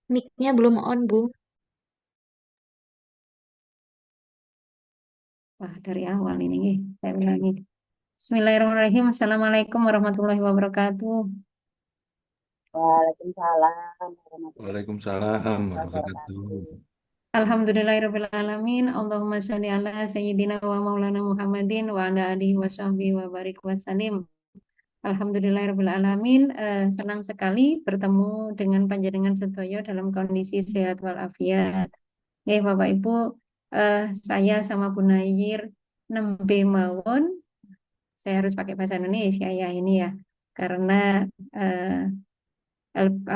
Mic-nya belum on, Bu. Wah, dari awal ini nih, saya ulangi. Bismillahirrahmanirrahim. Assalamualaikum warahmatullahi wabarakatuh. Waalaikumsalam warahmatullahi Waalaikumsalam wabarakatuh. warahmatullahi Alhamdulillahirrahmanirrahim. Allahumma sholli ala sayyidina wa maulana Muhammadin wa ala alihi wa sahbihi wa barik wa salim. Alhamdulillahirrahmanirrahim. Senang sekali bertemu dengan panjenengan sedaya dalam kondisi sehat walafiat. Bapak Ibu, saya sama Bu Nayir nembe mawon. Saya harus pakai bahasa Indonesia ya ini ya, karena eh,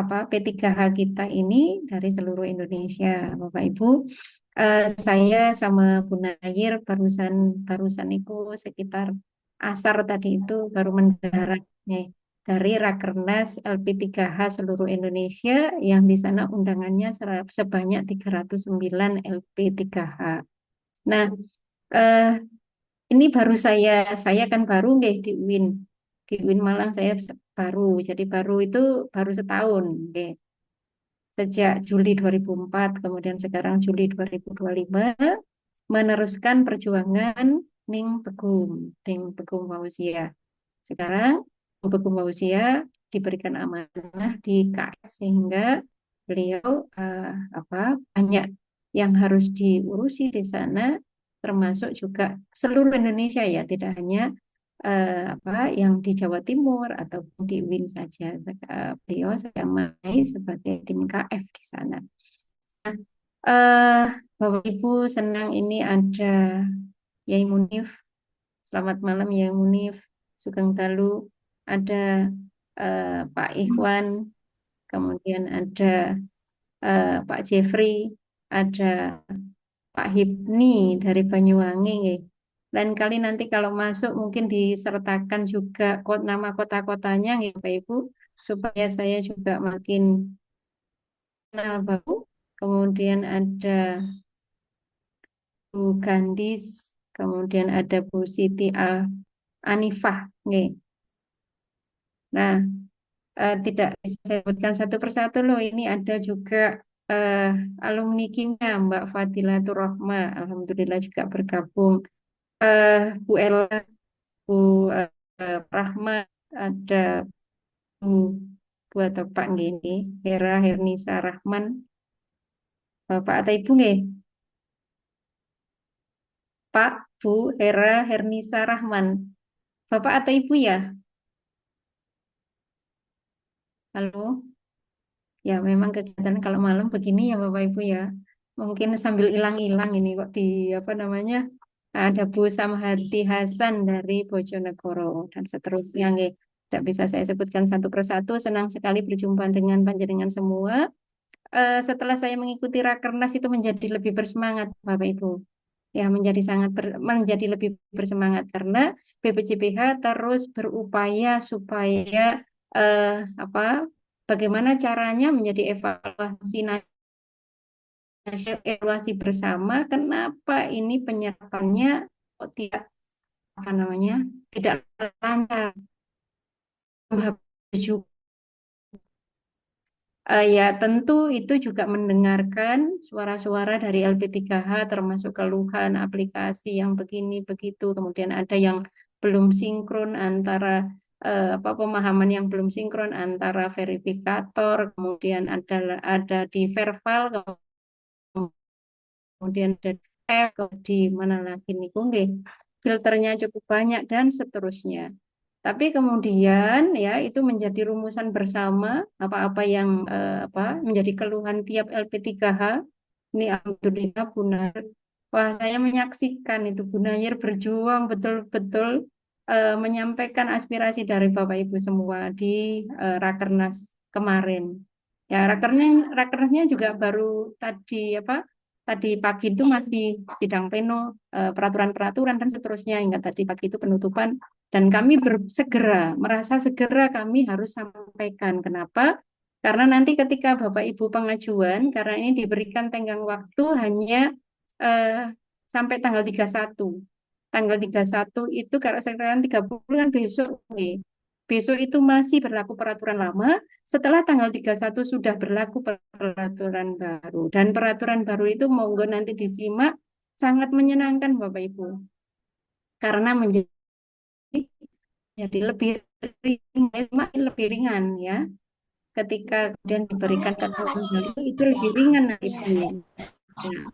P3H kita ini dari seluruh Indonesia, Bapak Ibu. Saya sama Bu Nayir barusan barusan itu sekitar asar tadi itu baru mendarat nih dari Rakernas LP3H seluruh Indonesia yang di sana undangannya sebanyak 309 LP3H. Nah, eh, ini baru saya kan baru nggih di UIN Malang saya baru, jadi baru itu baru setahun, nggih. Sejak Juli 2004, kemudian sekarang Juli 2025, meneruskan perjuangan Ning Begum Fauzia. Sekarang Bu Begum Fauzia diberikan amanah di KF sehingga beliau banyak yang harus diurusi di sana, termasuk juga seluruh Indonesia ya, tidak hanya yang di Jawa Timur ataupun di UIN saja. Beliau saya mai sebagai tim KF di sana. Nah, eh, Bapak Ibu senang ini ada Yai Munif. Selamat malam Yai Munif. Sugeng Dalu. Ada Pak Ikhwan. Kemudian ada Pak Jeffrey. Ada Pak Hipni dari Banyuwangi. Nggih. Lain kali nanti kalau masuk mungkin disertakan juga nama kota-kotanya nggih Bapak Ibu supaya saya juga makin kenal baru. Kemudian ada Bu Gandis, kemudian ada Bu Siti Anifah. Nggih. Nah, tidak bisa saya sebutkan satu persatu loh. Ini ada juga eh, alumni kimia Mbak Fadilatur Rahma. Alhamdulillah juga bergabung. Bu Ella, Bu Rahma, ada Bu buat Pak gini, Hera Hernisa Rahman, Bapak atau Ibu nggih? Pak, Bu, Hera Hernisa Rahman. Bapak atau Ibu ya? Halo? Ya, memang kegiatan kalau malam begini ya Bapak Ibu ya. Mungkin sambil hilang-hilang ini kok di apa namanya? Ada Bu Samhati Hasan dari Bojonegoro dan seterusnya nggih. Tidak bisa saya sebutkan satu persatu. Senang sekali berjumpa dengan panjenengan semua. Setelah saya mengikuti Rakernas itu menjadi lebih bersemangat Bapak Ibu. Ya, menjadi lebih bersemangat karena BPJPH terus berupaya supaya eh, apa bagaimana caranya menjadi evaluasi bersama kenapa ini penyerapannya kok tidak apa namanya tidak lancar. Habis ya tentu itu juga mendengarkan suara-suara dari LP3H termasuk keluhan aplikasi yang begini begitu. Kemudian ada yang belum sinkron antara pemahaman yang belum sinkron antara verifikator, kemudian ada di verbal, kemudian ada di mana lagi nih nggih. Filternya cukup banyak dan seterusnya. Tapi kemudian ya itu menjadi rumusan bersama apa-apa yang menjadi keluhan tiap LP3H. Ini alhamdulillah Bu Nair. Wah, saya menyaksikan itu Bu Nair berjuang betul-betul menyampaikan aspirasi dari Bapak Ibu semua di Rakernas kemarin. Ya, rakernasnya juga baru tadi tadi pagi itu masih sidang pleno peraturan-peraturan dan seterusnya hingga tadi pagi itu penutupan dan kami merasa segera kami harus sampaikan. Kenapa? Karena nanti ketika Bapak Ibu pengajuan, karena ini diberikan tenggang waktu hanya eh, sampai tanggal 31. Tanggal 31 itu kalau sekarang 30 kan besok nih. besok itu masih berlaku peraturan lama, setelah tanggal 31 sudah berlaku peraturan baru. Dan peraturan baru itu monggo nanti disimak, sangat menyenangkan Bapak Ibu. Karena menjadi lebih ringan ya. Ketika kemudian diberikan ketentuan baru itu lebih ringan Ibu. Ya,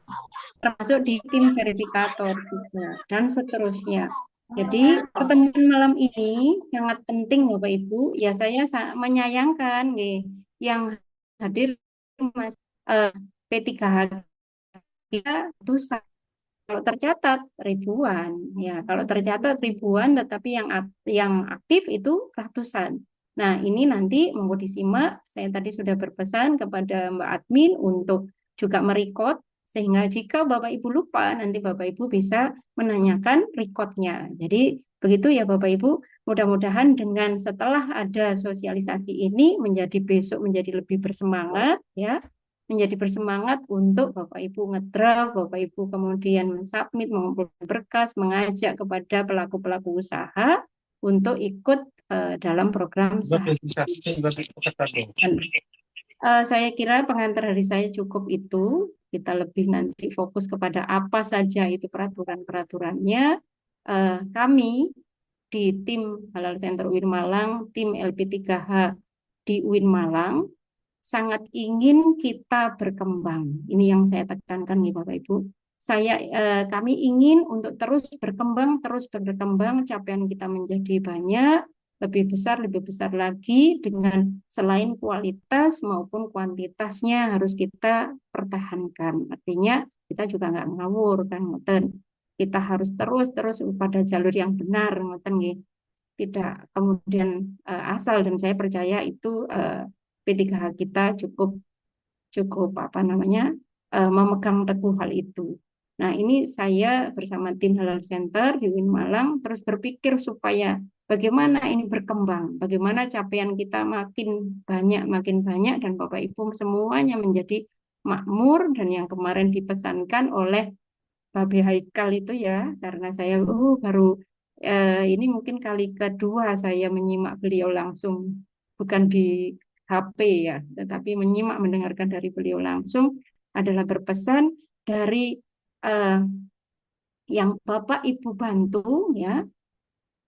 termasuk di tim verifikator juga dan seterusnya. Jadi pertemuan malam ini sangat penting Bapak Ibu. Ya saya menyayangkan nggih, yang hadir Mas P3H kita itu kalau tercatat ribuan, ya kalau tercatat ribuan, tetapi yang aktif itu ratusan. Nah ini nanti mau disimak. Saya tadi sudah berpesan kepada Mbak Admin untuk juga merekod, sehingga jika Bapak Ibu lupa, nanti Bapak Ibu bisa menanyakan rekodnya. Jadi begitu ya Bapak Ibu. Mudah-mudahan dengan setelah ada sosialisasi ini menjadi besok menjadi lebih bersemangat ya, menjadi bersemangat untuk Bapak Ibu ngedraft, Bapak Ibu kemudian mensubmit, mengumpulkan berkas, mengajak kepada pelaku-pelaku usaha untuk ikut dalam program sehari. Dan, saya kira pengantar dari saya cukup itu. Kita lebih nanti fokus kepada apa saja itu peraturan-peraturannya. Kami di tim Halal Center UIN Malang, tim LP3H di UIN Malang, sangat ingin kita berkembang. Ini yang saya tekankan nih Bapak Ibu. Kami ingin untuk terus berkembang, capaian kita menjadi banyak, lebih besar lagi dengan selain kualitas maupun kuantitasnya harus kita pertahankan. Artinya kita juga nggak ngawur kan, ngoten. Kita harus terus pada jalur yang benar, ngoten nggih. Tidak kemudian asal, dan saya percaya itu P3H kita cukup cukup apa namanya memegang teguh hal itu. Nah, ini saya bersama tim Halal Center di UIN Malang terus berpikir supaya bagaimana ini berkembang, bagaimana capaian kita makin banyak dan Bapak Ibu semuanya menjadi makmur, dan yang kemarin dipesankan oleh Babe Haikal itu ya, karena saya baru ini mungkin kali kedua saya menyimak beliau langsung, bukan di HP ya, tetapi mendengarkan dari beliau langsung, adalah berpesan dari eh, yang Bapak Ibu bantu ya.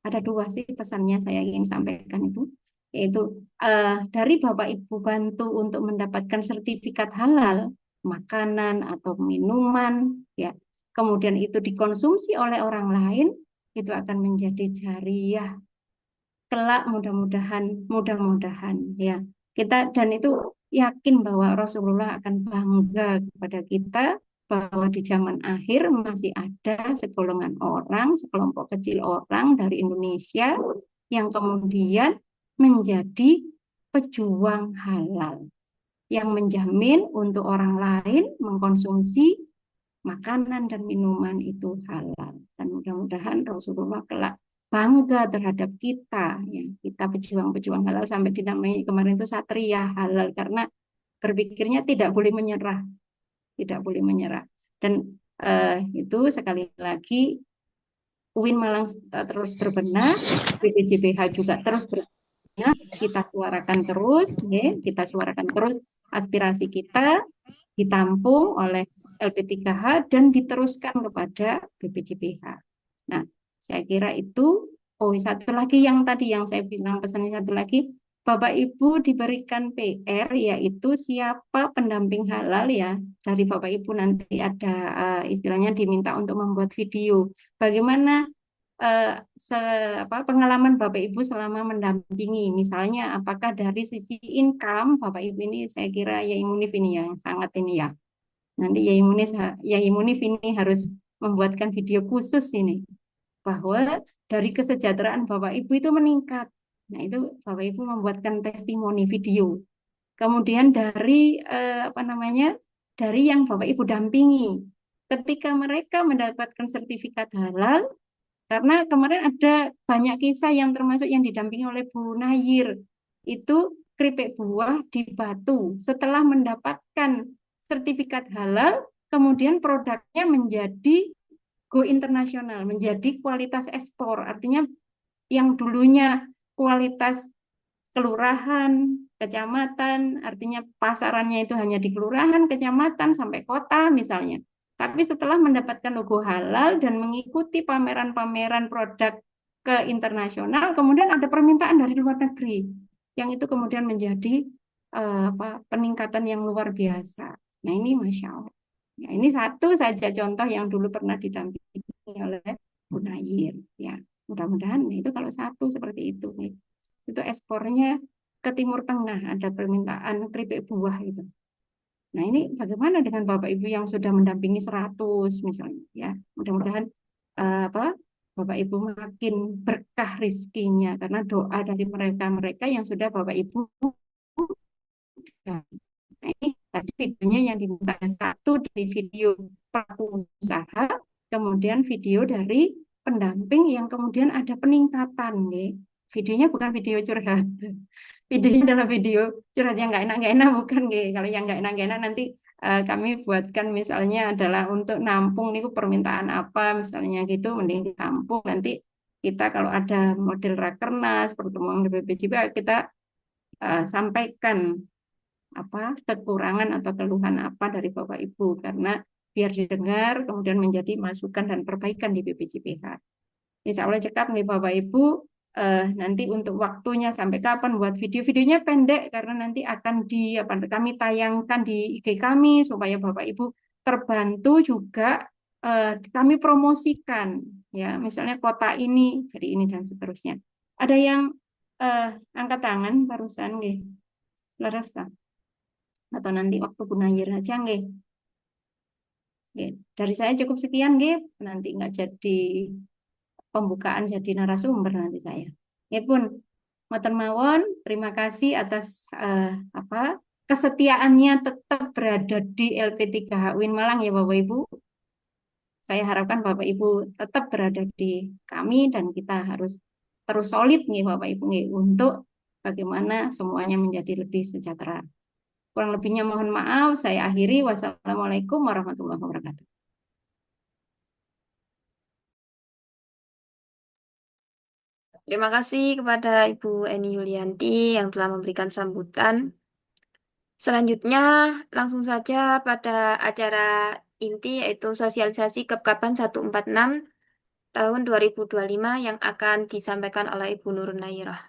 Ada dua sih pesannya saya ingin sampaikan itu, yaitu dari Bapak Ibu bantu untuk mendapatkan sertifikat halal makanan atau minuman ya, kemudian itu dikonsumsi oleh orang lain, itu akan menjadi jariah kelak, mudah-mudahan ya kita, dan itu yakin bahwa Rasulullah akan bangga kepada kita bahwa di zaman akhir masih ada sekelompok kecil orang dari Indonesia yang kemudian menjadi pejuang halal, yang menjamin untuk orang lain mengkonsumsi makanan dan minuman itu halal. Dan mudah-mudahan Rasulullah kelak bangga terhadap kita, ya, kita pejuang-pejuang halal, sampai dinamai kemarin itu satria halal, karena berpikirnya tidak boleh menyerah, tidak boleh menyerah. Dan itu sekali lagi UIN Malang terus berbenah, BPJBH juga terus berbenah, kita suarakan terus, ya, kita suarakan terus aspirasi kita, ditampung oleh LP3H dan diteruskan kepada BPJBH. Nah, saya kira itu. Oh, satu lagi yang tadi yang saya bilang, pesannya satu lagi, Bapak Ibu diberikan PR, yaitu siapa pendamping halal ya. Dari Bapak Ibu nanti ada istilahnya diminta untuk membuat video. Bagaimana pengalaman Bapak Ibu selama mendampingi, misalnya apakah dari sisi income Bapak Ibu ini, saya kira ya Imunif ini yang sangat ini ya. Nanti Yai Munif ini harus membuatkan video khusus ini, bahwa dari kesejahteraan Bapak Ibu itu meningkat. Nah, itu Bapak Ibu membuatkan testimoni video. Kemudian dari dari yang Bapak Ibu dampingi, ketika mereka mendapatkan sertifikat halal, karena kemarin ada banyak kisah yang termasuk yang didampingi oleh Bu Nayir, itu keripik buah di Batu. Setelah mendapatkan sertifikat halal, kemudian produknya menjadi go internasional, menjadi kualitas ekspor. Artinya yang dulunya kualitas kelurahan, kecamatan, artinya pasarannya itu hanya di kelurahan, kecamatan, sampai kota misalnya. Tapi setelah mendapatkan logo halal dan mengikuti pameran-pameran produk ke internasional, kemudian ada permintaan dari luar negeri, yang itu kemudian menjadi peningkatan yang luar biasa. Nah ini Masya Allah. Ya, ini satu saja contoh yang dulu pernah didampingi oleh Bu Nair. Ya, mudah-mudahan itu kalau satu seperti itu. Itu ekspornya ke Timur Tengah, ada permintaan keripik buah itu. Nah, ini bagaimana dengan Bapak Ibu yang sudah mendampingi 100 misalnya ya. Mudah-mudahan apa Bapak Ibu makin berkah rizkinya karena doa dari mereka-mereka yang sudah Bapak Ibu. Nah, ini tadi videonya yang diminta satu dari video pelaku usaha, kemudian video dari pendamping yang kemudian ada peningkatan nih. Videonya bukan video curhat. Videonya adalah video curhat yang nggak enak bukan nih. Kalau yang nggak enak nanti kami buatkan misalnya adalah untuk nampung nih permintaan apa misalnya gitu mending ditampung nanti kita kalau ada model rakernas pertemuan BPJB kita sampaikan apa kekurangan atau keluhan apa dari Bapak Ibu karena biar didengar kemudian menjadi masukan dan perbaikan di BPJPH. Insya Allah cekap nih Bapak Ibu nanti untuk waktunya sampai kapan buat video-videonya pendek karena nanti akan kami tayangkan di IG kami supaya Bapak Ibu terbantu juga kami promosikan ya misalnya kota ini jadi ini dan seterusnya. Ada yang angkat tangan barusan nggih. Leres Pak? Atau nanti waktu Gunayir aja nggih. Nggih. Dari saya cukup sekian nggih. Nanti nggak jadi pembukaan jadi narasumber nanti saya. Nggih pun, Mboten mawon, terima kasih atas apa kesetiaannya tetap berada di LP3H UIN Malang ya Bapak Ibu. Saya harapkan Bapak Ibu tetap berada di kami dan kita harus terus solid nih Bapak Ibu nih untuk bagaimana semuanya menjadi lebih sejahtera. Kurang lebihnya mohon maaf, saya akhiri. Wassalamualaikum warahmatullahi wabarakatuh. Terima kasih kepada Ibu Eni Yulianti yang telah memberikan sambutan. Selanjutnya, langsung saja pada acara inti yaitu sosialisasi Kepkapan 146 tahun 2025 yang akan disampaikan oleh Ibu Nurun Nairah.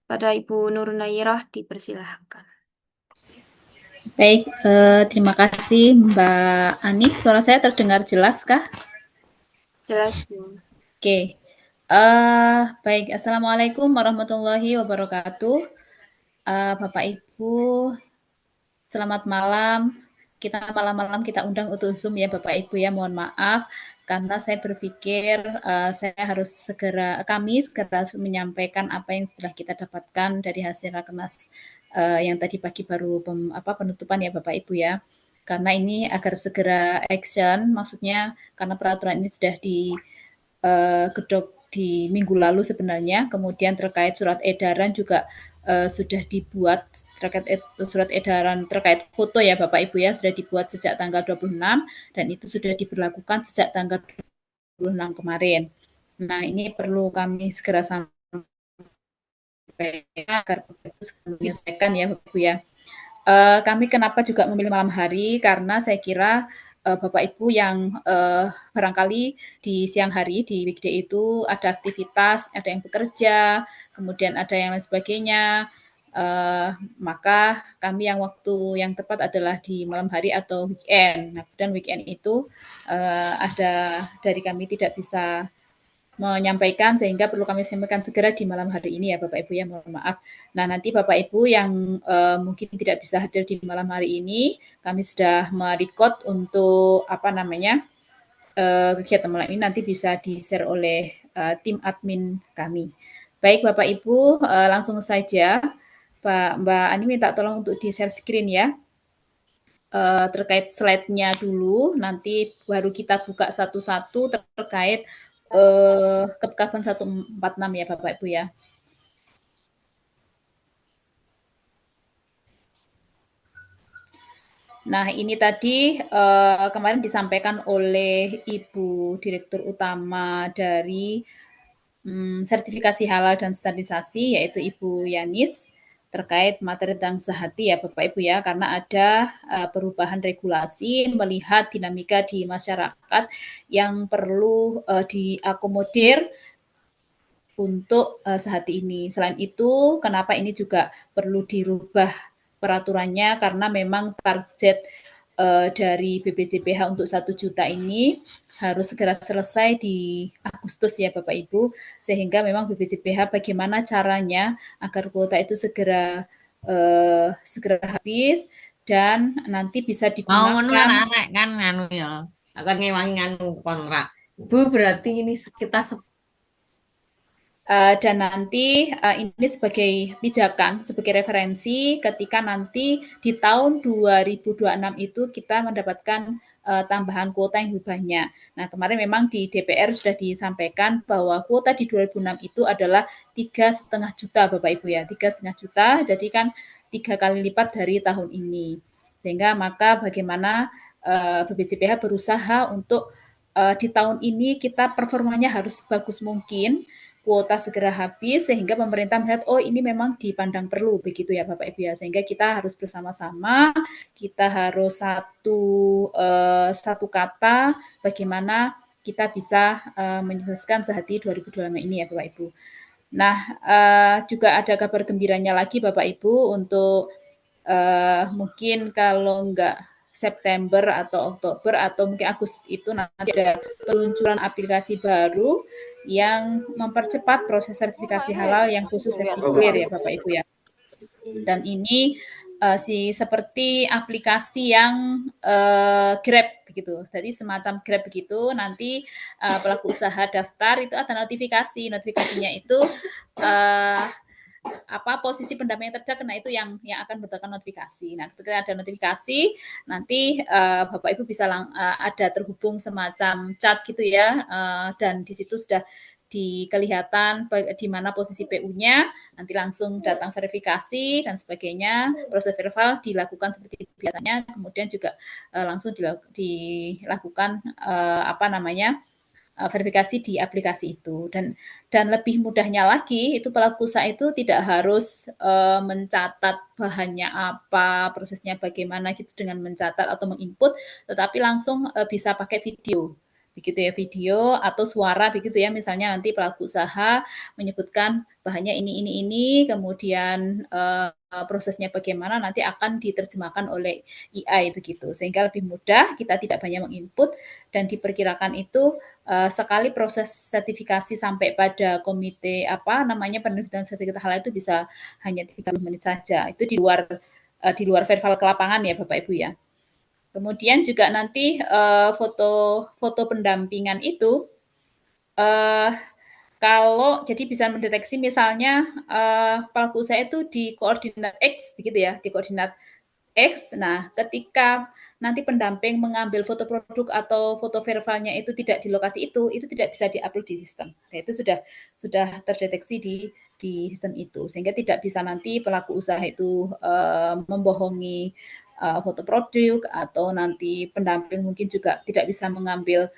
Pada Ibu Nurun Nairah dipersilahkan. Baik, terima kasih Mbak Ani. Suara saya terdengar jelas kah? Jelas, Bu. Oke. Baik, Assalamualaikum warahmatullahi wabarakatuh. Bapak Ibu, selamat malam. Kita malam-malam kita undang untuk Zoom ya Bapak Ibu ya. Mohon maaf karena saya berpikir kami segera menyampaikan apa yang sudah kita dapatkan dari hasil Rakernas yang tadi pagi baru penutupan ya Bapak Ibu ya. Karena ini agar segera action, maksudnya karena peraturan ini sudah digedok di minggu lalu sebenarnya, kemudian terkait surat edaran juga sudah dibuat terkait surat edaran terkait foto ya Bapak Ibu ya, sudah dibuat sejak tanggal 26 dan itu sudah diberlakukan sejak tanggal 26 kemarin. Nah, ini perlu kami segera sampaikan agar menyelesaikan ya Bapak Ibu ya. Kami kenapa juga memilih malam hari karena saya kira Bapak Ibu yang barangkali di siang hari di weekday itu ada aktivitas, ada yang bekerja, kemudian ada yang lain sebagainya. Maka kami yang waktu yang tepat adalah di malam hari atau weekend. Nah, dan weekend itu ada dari kami tidak bisa menyampaikan sehingga perlu kami sampaikan segera di malam hari ini ya Bapak Ibu ya, mohon maaf. Nah, nanti Bapak Ibu yang mungkin tidak bisa hadir di malam hari ini, kami sudah merecord untuk kegiatan malam ini nanti bisa di-share oleh tim admin kami. Baik Bapak Ibu, langsung saja Mbak Ani minta tolong untuk di-share screen ya. Terkait slide-nya dulu, nanti baru kita buka satu-satu terkait Kepkapan 146 ya Bapak Ibu ya. Nah, ini tadi kemarin disampaikan oleh Ibu Direktur Utama dari sertifikasi halal dan standarisasi, yaitu Ibu Yanis, terkait materi tentang sehati ya Bapak Ibu ya, karena ada perubahan regulasi melihat dinamika di masyarakat yang perlu diakomodir untuk sehati ini. Selain itu, kenapa ini juga perlu dirubah peraturannya, karena memang target dari BPJPH untuk 1 juta ini harus segera selesai di Agustus ya Bapak Ibu, sehingga memang BPJPH bagaimana caranya agar kuota itu segera habis dan nanti bisa Mau ngono kan digunakan. arek kan nganu ya. Akan ngewangi nganu kontrak. Bu berarti ini kita Dan nanti ini sebagai pijakan, sebagai referensi ketika nanti di tahun 2026 itu kita mendapatkan tambahan kuota yang lebih banyak. Nah, kemarin memang di DPR sudah disampaikan bahwa kuota di 2006 itu adalah 3,5 juta Bapak Ibu ya, 3,5 juta, jadi kan 3 kali lipat dari tahun ini. Sehingga maka bagaimana BPJPH berusaha untuk di tahun ini kita performanya harus bagus mungkin, kuota segera habis sehingga pemerintah melihat oh ini memang dipandang perlu begitu ya Bapak Ibu ya, sehingga kita harus bersama-sama, kita harus satu kata bagaimana kita bisa menyukseskan sehati 2025 ini ya Bapak Ibu. Nah, juga ada kabar gembiranya lagi Bapak Ibu untuk mungkin kalau enggak September atau Oktober atau mungkin Agustus itu nanti ada peluncuran aplikasi baru yang mempercepat proses sertifikasi halal yang khusus safety clear ya Bapak Ibu ya. Dan ini seperti aplikasi yang Grab begitu. Jadi semacam Grab begitu, nanti pelaku usaha daftar itu ada notifikasi. Notifikasinya itu posisi pendamping yang terdekat, nah itu yang akan berdasarkan notifikasi. Nah, ketika ada notifikasi, nanti Bapak Ibu bisa ada terhubung semacam chat gitu ya, dan di situ sudah kelihatan di mana posisi PU-nya, nanti langsung datang verifikasi dan sebagainya. Proses verifal dilakukan seperti biasanya, kemudian juga langsung dilakukan verifikasi di aplikasi itu. Dan lebih mudahnya lagi, itu pelaku usaha itu tidak harus mencatat bahannya apa, prosesnya bagaimana gitu dengan mencatat atau menginput, tetapi langsung bisa pakai video. Begitu ya, video atau suara begitu ya, misalnya nanti pelaku usaha menyebutkan bahannya ini, kemudian prosesnya bagaimana, nanti akan diterjemahkan oleh AI begitu, sehingga lebih mudah, kita tidak banyak menginput, dan diperkirakan itu sekali proses sertifikasi sampai pada komite penerbitan sertifikat halal itu bisa hanya 30 menit saja. Itu di luar verifal ke lapangan ya Bapak Ibu ya. Kemudian juga nanti foto pendampingan itu kalau jadi bisa mendeteksi misalnya pelaku usaha itu di koordinat X begitu ya, di koordinat X. Nah, ketika nanti pendamping mengambil foto produk atau foto verifalnya itu tidak di lokasi itu tidak bisa diupload di sistem. Nah, itu sudah terdeteksi di sistem itu, sehingga tidak bisa nanti pelaku usaha itu membohongi foto produk, atau nanti pendamping mungkin juga tidak bisa mengambil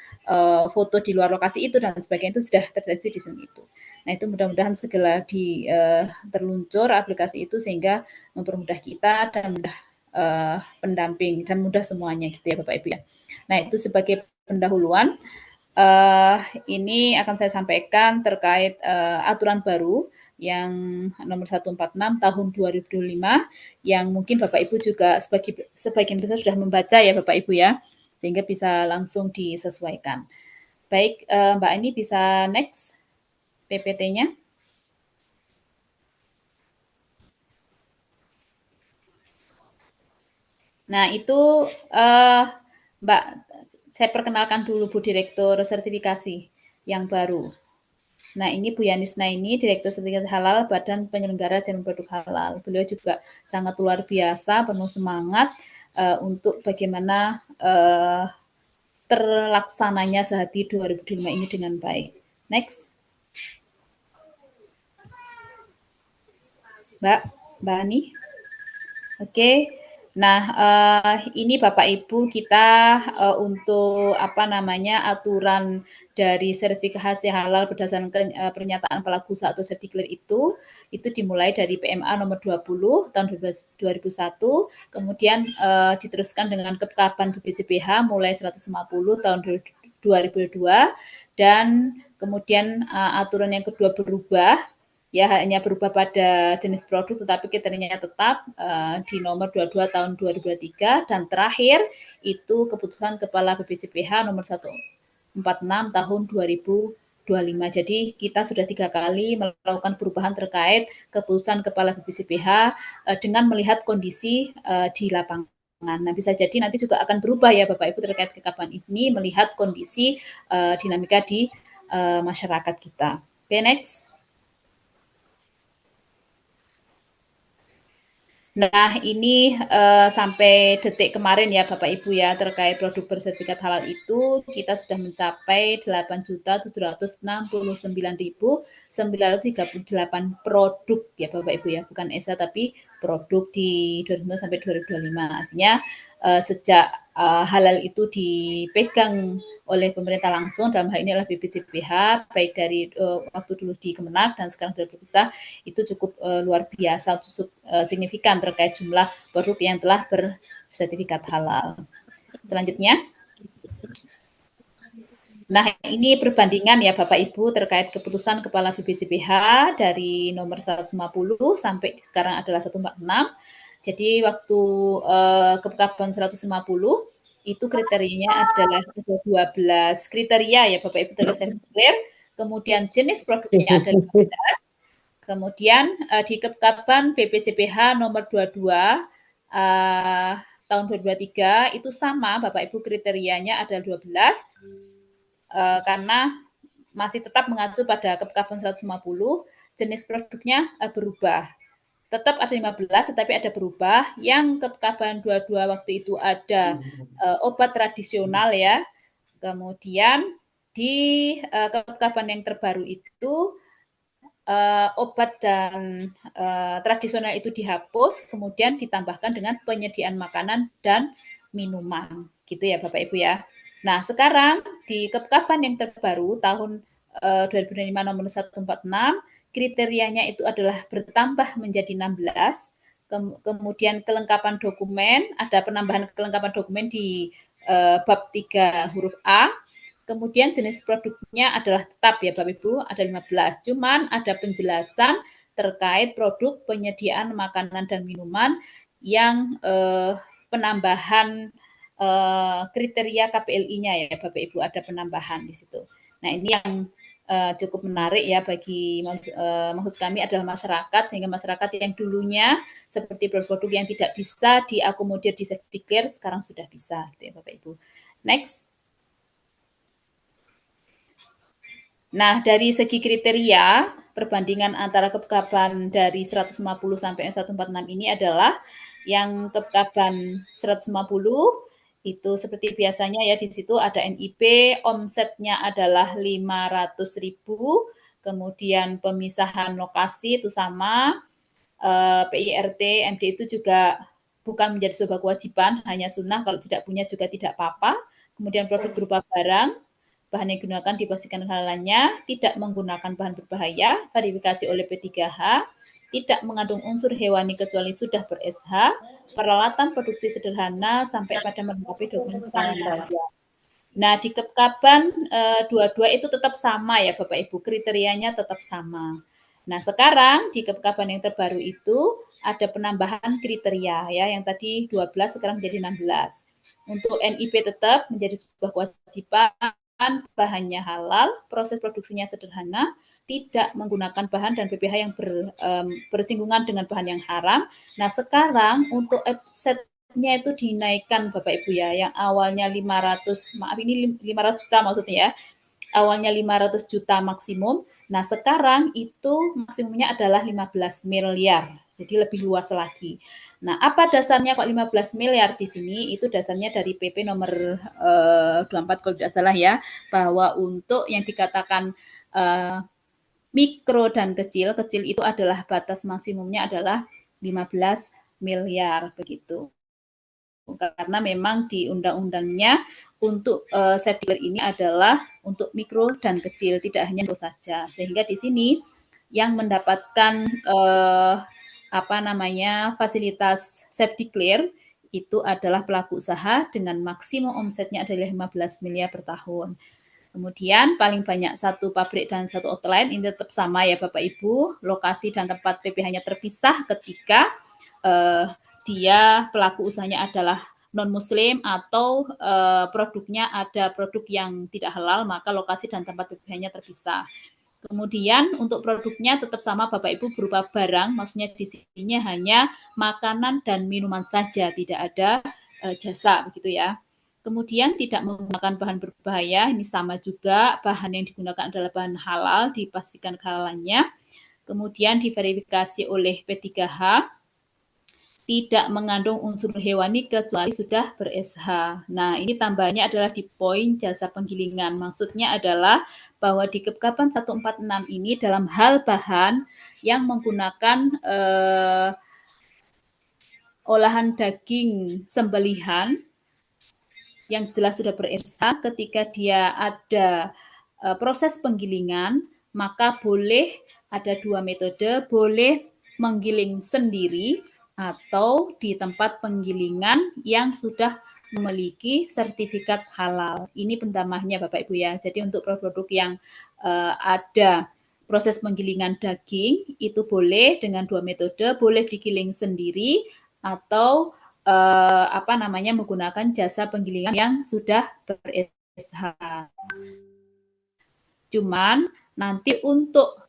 foto di luar lokasi itu dan sebagainya, itu sudah terdeteksi di sistem itu. Nah, itu mudah-mudahan segera terluncur aplikasi itu sehingga mempermudah kita dan mudah pendamping dan mudah semuanya gitu ya Bapak Ibu ya. Nah, itu sebagai pendahuluan. Ini akan saya sampaikan terkait aturan baru yang nomor 146 tahun 2025 yang mungkin Bapak Ibu juga sebagian besar sudah membaca ya Bapak Ibu ya, sehingga bisa langsung disesuaikan. Baik, Mbak Ani bisa next PPT-nya. Nah, itu Mbak, saya perkenalkan dulu Bu Direktur Sertifikasi yang baru. Nah, ini Bu Yanis Naini, Direktur Sertifikasi Halal Badan Penyelenggara Jamin Produk Halal. Beliau juga sangat luar biasa, penuh semangat untuk bagaimana terlaksananya sehati 2025 ini dengan baik. Next. Mbak Ani. Oke. Nah, ini Bapak Ibu kita untuk aturan dari sertifikasi halal berdasarkan pernyataan pelaku usaha atau Cerdiklir itu dimulai dari PMA nomor 20 tahun 2001, kemudian diteruskan dengan Ketetapan BPJPH mulai 150 tahun 2002, dan kemudian aturan yang kedua berubah, ya hanya berubah pada jenis produk tetapi kriterianya tetap di nomor 22 tahun 2023, dan terakhir itu keputusan Kepala BPJPH nomor 146 tahun 2025. Jadi kita sudah 3 kali melakukan perubahan terkait keputusan Kepala BPJPH dengan melihat kondisi di lapangan. Nah, bisa jadi nanti juga akan berubah ya Bapak Ibu terkait kekapan ini melihat kondisi dinamika di masyarakat kita. Oke, next. Nah, ini sampai detik kemarin ya Bapak Ibu ya, terkait produk bersertifikat halal itu kita sudah mencapai 8.269.938 produk ya Bapak Ibu ya, bukan ESA tapi produk di 2009 sampai 2025. Artinya sejak halal itu dipegang oleh pemerintah langsung, dalam hal ini adalah BPJPH, baik dari waktu dulu di Kemenak dan sekarang sudah berpisah, itu cukup luar biasa, cukup signifikan terkait jumlah produk yang telah bersertifikat halal. Selanjutnya. Nah, ini perbandingan ya Bapak Ibu terkait keputusan Kepala BPJPH dari nomor 150 sampai sekarang adalah 146. Jadi waktu Kepkaban 150 itu kriterianya adalah 12 kriteria ya Bapak Ibu Cerdiklir, kemudian jenis produknya ada 15. Kemudian di Kepkaban BPJPH nomor 22 tahun 2023 itu sama Bapak Ibu, kriterianya adalah 12 karena masih tetap mengacu pada Kepkaban 150, jenis produknya berubah. Tetap ada 15 tetapi ada berubah. Yang Kepkaban 22 waktu itu ada obat tradisional ya. Kemudian di Kepkaban yang terbaru itu obat dan tradisional itu dihapus, kemudian ditambahkan dengan penyediaan makanan dan minuman, gitu ya Bapak Ibu ya. Nah, sekarang di Kepkaban yang terbaru tahun 2005 nomor 146, kriterianya itu adalah bertambah menjadi 16. Kemudian kelengkapan dokumen, ada penambahan kelengkapan dokumen di bab 3 huruf A. Kemudian jenis produknya adalah tetap ya Bapak Ibu, ada 15. Cuman ada penjelasan terkait produk penyediaan makanan dan minuman yang penambahan kriteria KPLI-nya ya Bapak Ibu, ada penambahan di situ. Nah, ini yang cukup menarik ya bagi maksud kami adalah masyarakat, sehingga masyarakat yang dulunya seperti produk-produk yang tidak bisa diakomodir di Cerdiklir sekarang sudah bisa gitu ya Bapak Ibu. Next. Nah, dari segi kriteria, perbandingan antara Kepkaban dari 150 sampai 146 ini adalah yang Kepkaban 150 itu seperti biasanya ya, di situ ada NIP, omsetnya adalah 500.000, kemudian pemisahan lokasi itu sama, PIRT, MD itu juga bukan menjadi sebuah kewajiban, hanya sunnah, kalau tidak punya juga tidak apa-apa. Kemudian produk berupa barang, bahan yang digunakan dipastikan halalnya, tidak menggunakan bahan berbahaya, verifikasi oleh P3H, tidak mengandung unsur hewani kecuali sudah ber-SH, peralatan produksi sederhana sampai pada melengkapi dokumen keterangan. Nah, di Kepkaban 22 itu tetap sama ya Bapak Ibu, kriterianya tetap sama. Nah, sekarang di Kepkaban yang terbaru itu ada penambahan kriteria ya, yang tadi 12 sekarang menjadi 16. Untuk NIP tetap menjadi sebuah kewajiban, bahannya halal, proses produksinya sederhana, tidak menggunakan bahan dan BPH yang bersinggungan dengan bahan yang haram. Nah, sekarang untuk offsetnya itu dinaikkan Bapak Ibu ya, yang awalnya 500, maaf ini 500 juta maksudnya ya, awalnya 500 juta maksimum, nah sekarang itu maksimumnya adalah 15 miliar, jadi lebih luas lagi. Nah, apa dasarnya kok 15 miliar di sini? Itu dasarnya dari PP nomor 24 kalau tidak salah ya, bahwa untuk yang dikatakan mikro dan kecil itu adalah batas maksimumnya adalah 15 miliar begitu. karena memang di undang-undangnya untuk safety clear ini adalah untuk mikro dan kecil, tidak hanya mikro saja. Sehingga di sini yang mendapatkan fasilitas safety clear itu adalah pelaku usaha dengan maksimum omsetnya adalah 15 miliar per tahun. Kemudian paling banyak satu pabrik dan satu outlet, ini tetap sama ya Bapak Ibu, lokasi dan tempat PPH-nya terpisah ketika dia pelaku usahanya adalah non-muslim atau produknya ada produk yang tidak halal, maka lokasi dan tempat PPH-nya terpisah. Kemudian untuk produknya tetap sama Bapak Ibu berupa barang, maksudnya di sini hanya makanan dan minuman saja, tidak ada jasa begitu ya. Kemudian tidak menggunakan bahan berbahaya, ini sama juga, bahan yang digunakan adalah bahan halal, dipastikan kehalalannya. Kemudian diverifikasi oleh P3H, tidak mengandung unsur hewani kecuali sudah ber-SH. Nah, ini tambahannya adalah di poin jasa penggilingan. Maksudnya adalah bahwa di Kepkapan 146 ini dalam hal bahan yang menggunakan olahan daging sembelihan yang jelas sudah ber-SH, ketika dia ada proses penggilingan, maka boleh ada dua metode, boleh menggiling sendiri atau di tempat penggilingan yang sudah memiliki sertifikat halal. Ini pendamahnya Bapak Ibu ya. Jadi untuk produk yang ada proses penggilingan daging itu boleh dengan dua metode, boleh digiling sendiri atau menggunakan jasa penggilingan yang sudah ber-SH. Cuman nanti untuk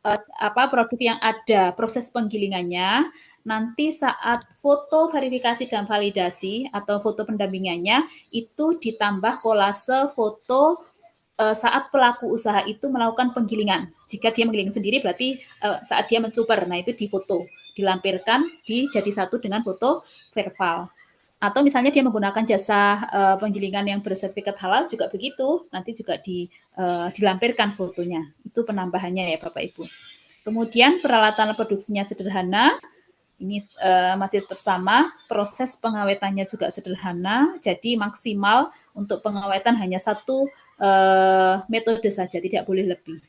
produk yang ada proses penggilingannya, nanti saat foto verifikasi dan validasi atau foto pendampingannya itu ditambah kolase foto saat pelaku usaha itu melakukan penggilingan. Jika dia menggiling sendiri berarti saat dia mencuper, nah itu difoto, dilampirkan jadi satu dengan foto verbal. Atau misalnya dia menggunakan jasa penggilingan yang bersertifikat halal juga begitu, nanti juga dilampirkan fotonya. Itu penambahannya ya Bapak Ibu. Kemudian peralatan produksinya sederhana, ini masih tetap sama, proses pengawetannya juga sederhana, jadi maksimal untuk pengawetan hanya satu metode saja, tidak boleh lebih.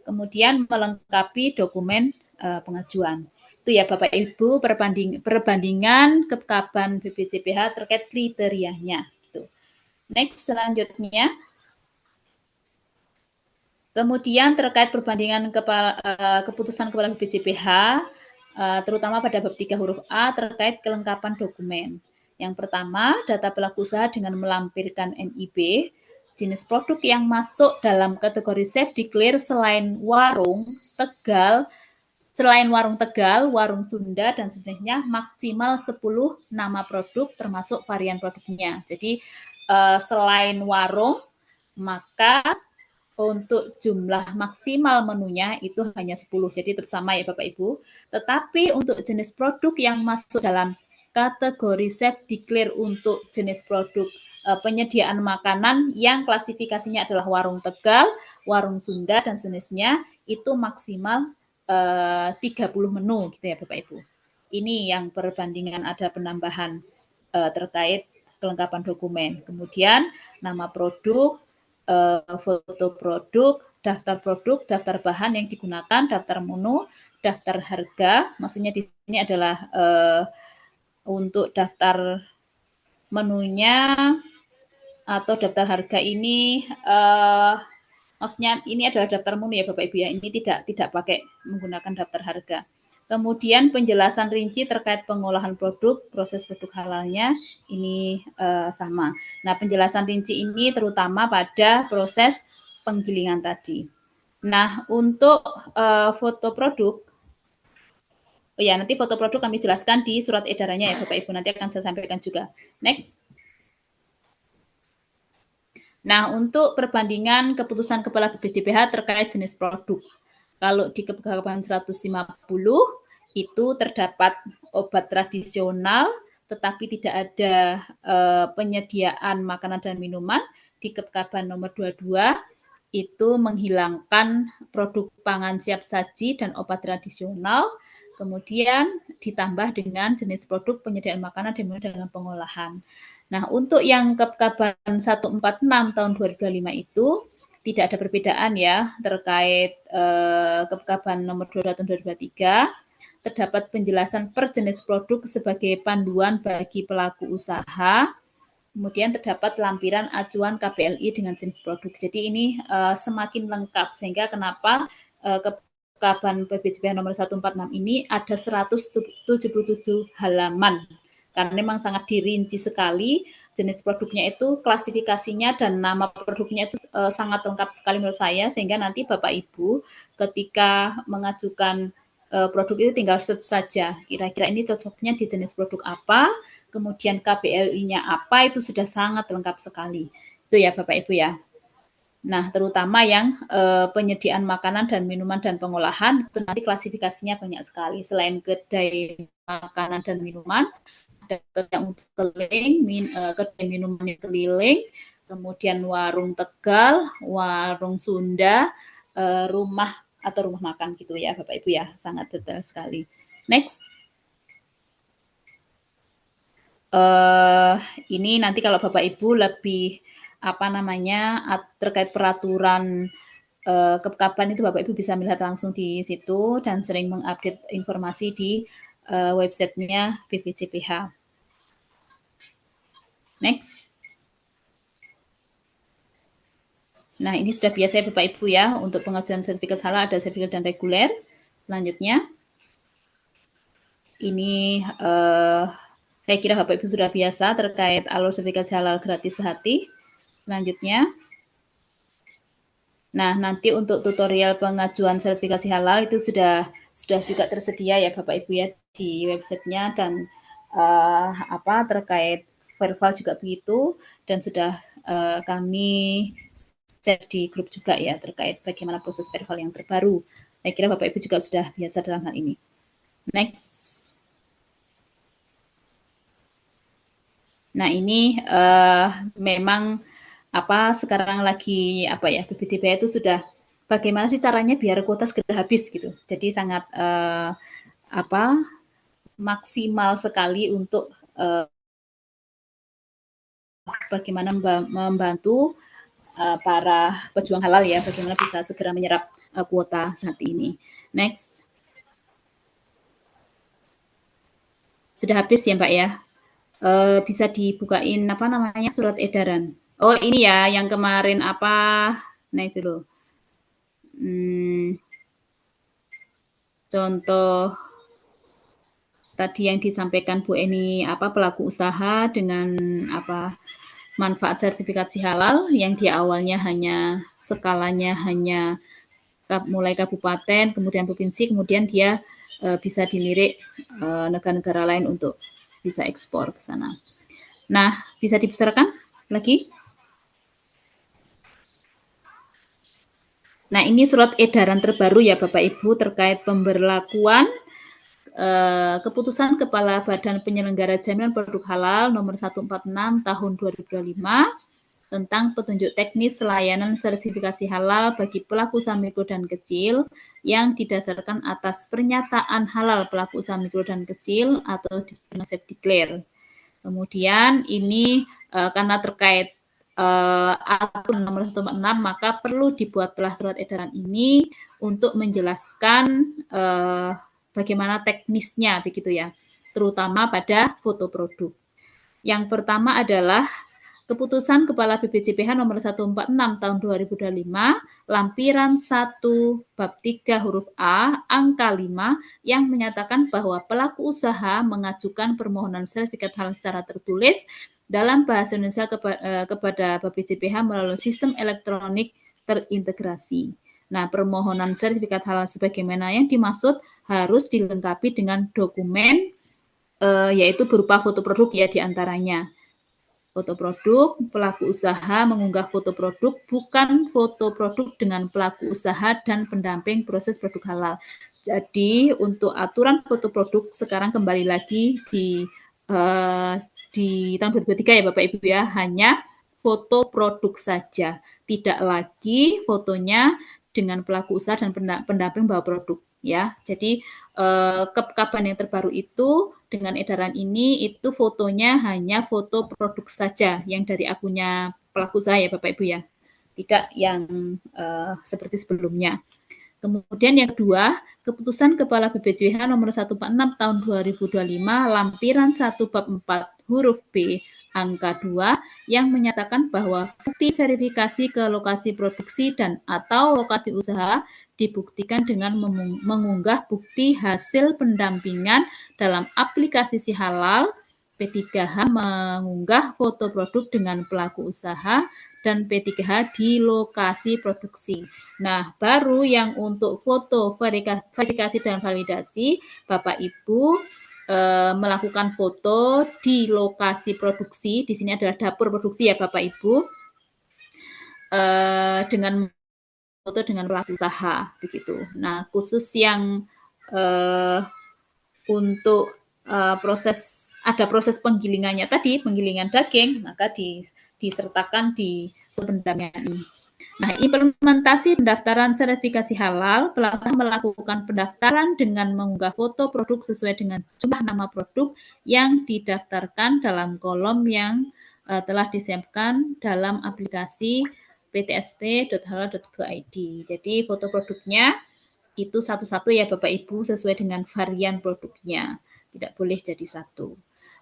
Kemudian melengkapi dokumen pengajuan. Itu ya Bapak Ibu perbandingan Kepkaban BPJPH terkait kriterianya. Next, selanjutnya. Kemudian terkait perbandingan keputusan Kepala BPJPH, terutama pada bab 3 huruf A terkait kelengkapan dokumen. Yang pertama, data pelaku usaha dengan melampirkan NIB, jenis produk yang masuk dalam kategori safety clear selain warung Tegal, warung Sunda, dan sejenisnya maksimal 10 nama produk termasuk varian produknya. Jadi selain warung, maka untuk jumlah maksimal menunya itu hanya 10. Jadi bersama ya Bapak Ibu. Tetapi untuk jenis produk yang masuk dalam kategori safety clear untuk jenis produk penyediaan makanan yang klasifikasinya adalah warung Tegal, warung Sunda, dan sejenisnya itu maksimal 30 menu gitu ya Bapak Ibu. Ini yang perbandingan ada penambahan terkait kelengkapan dokumen. Kemudian nama produk, foto produk, daftar bahan yang digunakan, daftar menu, daftar harga. Maksudnya di sini adalah untuk daftar menunya atau daftar harga ini maksudnya ini adalah daftar menu ya Bapak Ibu ya, ini tidak pakai menggunakan daftar harga. Kemudian penjelasan rinci terkait pengolahan produk, proses produk halalnya ini sama. Nah, penjelasan rinci ini terutama pada proses penggilingan tadi. Nah, untuk foto produk, nanti foto produk kami jelaskan di surat edarannya ya Bapak Ibu, nanti akan saya sampaikan juga. Next. Nah, untuk perbandingan keputusan Kepala BPJPH terkait jenis produk. Kalau di Kepkaban 150 itu terdapat obat tradisional, tetapi tidak ada penyediaan makanan dan minuman. Di Kepkaban nomor 22 itu menghilangkan produk pangan siap saji dan obat tradisional, kemudian ditambah dengan jenis produk penyediaan makanan dan minuman dengan pengolahan. Nah, untuk yang Kepkaban 146 tahun 2025 itu tidak ada perbedaan ya terkait Kepkaban nomor 22 tahun 2023. Terdapat penjelasan per jenis produk sebagai panduan bagi pelaku usaha. Kemudian terdapat lampiran acuan KPLI dengan jenis produk. Jadi ini semakin lengkap sehingga kenapa Kepkaban PBJPH nomor 146 ini ada 177 halaman. Karena memang sangat dirinci sekali jenis produknya itu, klasifikasinya dan nama produknya itu sangat lengkap sekali menurut saya, sehingga nanti Bapak Ibu ketika mengajukan produk itu tinggal search saja, kira-kira ini cocoknya di jenis produk apa, kemudian KPLI-nya apa, itu sudah sangat lengkap sekali. Itu ya Bapak Ibu ya. Nah, terutama yang penyediaan makanan dan minuman dan pengolahan, itu nanti klasifikasinya banyak sekali. Selain kedai makanan dan minuman, ada kedai untuk keliling, kedai minuman yang keliling, kemudian warung Tegal, warung Sunda, rumah atau rumah makan gitu ya Bapak Ibu ya, sangat detail sekali. Next. Ini nanti kalau Bapak Ibu lebih terkait peraturan Kepkaban itu Bapak Ibu bisa melihat langsung di situ dan sering mengupdate informasi di websitenya BPJPH. Next. Nah, ini sudah biasa ya Bapak Ibu ya, untuk pengajuan sertifikat halal ada sertifikat dan reguler. Selanjutnya, ini saya kira Bapak Ibu sudah biasa terkait alur sertifikasi halal gratis sehati. Selanjutnya, nah nanti untuk tutorial pengajuan sertifikasi halal itu sudah juga tersedia ya Bapak Ibu ya di websitenya, dan terkait verbal juga begitu, dan sudah kami share di grup juga ya terkait bagaimana proses verbal yang terbaru. Saya kira Bapak Ibu juga sudah biasa dalam hal ini. Next. Nah ini memang sekarang lagi BPJPH itu sudah bagaimana sih caranya biar kuota segera habis gitu. Jadi sangat maksimal sekali untuk bagaimana membantu para pejuang halal ya, bagaimana bisa segera menyerap kuota saat ini. Next. Sudah habis ya Mbak ya. Bisa dibukain surat edaran. Oh ini ya yang kemarin nah itu loh. Contoh tadi yang disampaikan Bu Eni pelaku usaha dengan manfaat sertifikasi halal yang di awalnya hanya skalanya hanya mulai kabupaten, kemudian provinsi, kemudian dia bisa dilirik negara-negara lain untuk bisa ekspor ke sana. Nah, bisa dibesarkan lagi? Nah, ini surat edaran terbaru ya Bapak Ibu terkait pemberlakuan keputusan Kepala Badan Penyelenggara Jaminan Produk Halal nomor 146 tahun 2025 tentang petunjuk teknis layanan sertifikasi halal bagi pelaku usaha mikro dan kecil yang didasarkan atas pernyataan halal pelaku usaha mikro dan kecil atau self-declare. Kemudian ini karena terkait aturan nomor 146 maka perlu dibuatlah surat edaran ini untuk menjelaskan bagaimana teknisnya begitu ya, terutama pada foto produk. Yang pertama adalah Keputusan Kepala BPJPH nomor 146 tahun 2025, lampiran 1 bab 3 huruf A, angka 5, yang menyatakan bahwa pelaku usaha mengajukan permohonan sertifikat halal secara tertulis dalam bahasa Indonesia kepada BPJPH melalui sistem elektronik terintegrasi. Nah, permohonan sertifikat halal sebagaimana yang dimaksud harus dilengkapi dengan dokumen yaitu berupa foto produk ya diantaranya. Foto produk, pelaku usaha mengunggah foto produk, bukan foto produk dengan pelaku usaha dan pendamping proses produk halal. Jadi untuk aturan foto produk sekarang kembali lagi di tahun 2023 ya Bapak Ibu ya, hanya foto produk saja, tidak lagi fotonya dengan pelaku usaha dan pendamping bawa produk. ya. Jadi kekaban yang terbaru itu dengan edaran ini itu fotonya hanya foto produk saja yang dari akunnya pelaku usaha ya Bapak Ibu ya. Tidak yang seperti sebelumnya. Kemudian yang kedua, Keputusan Kepala BPJH nomor 146 tahun 2025 lampiran 1 bab 4 huruf B angka 2 yang menyatakan bahwa bukti verifikasi ke lokasi produksi dan atau lokasi usaha dibuktikan dengan mengunggah bukti hasil pendampingan dalam aplikasi Si Halal. P3H mengunggah foto produk dengan pelaku usaha dan P3H di lokasi produksi. Nah, baru yang untuk foto verifikasi dan validasi, Bapak Ibu melakukan foto di lokasi produksi. Di sini adalah dapur produksi ya Bapak Ibu. Dengan foto dengan pelaku usaha begitu. Nah, khusus yang untuk ada proses penggilingannya tadi, penggilingan daging, maka disertakan di pendampingan ini. Nah, implementasi pendaftaran sertifikasi halal, pelaku melakukan pendaftaran dengan mengunggah foto produk sesuai dengan jumlah nama produk yang didaftarkan dalam kolom yang telah disiapkan dalam aplikasi ptsp.halal.go.id. Jadi foto produknya itu satu-satu ya Bapak Ibu sesuai dengan varian produknya. Tidak boleh jadi satu.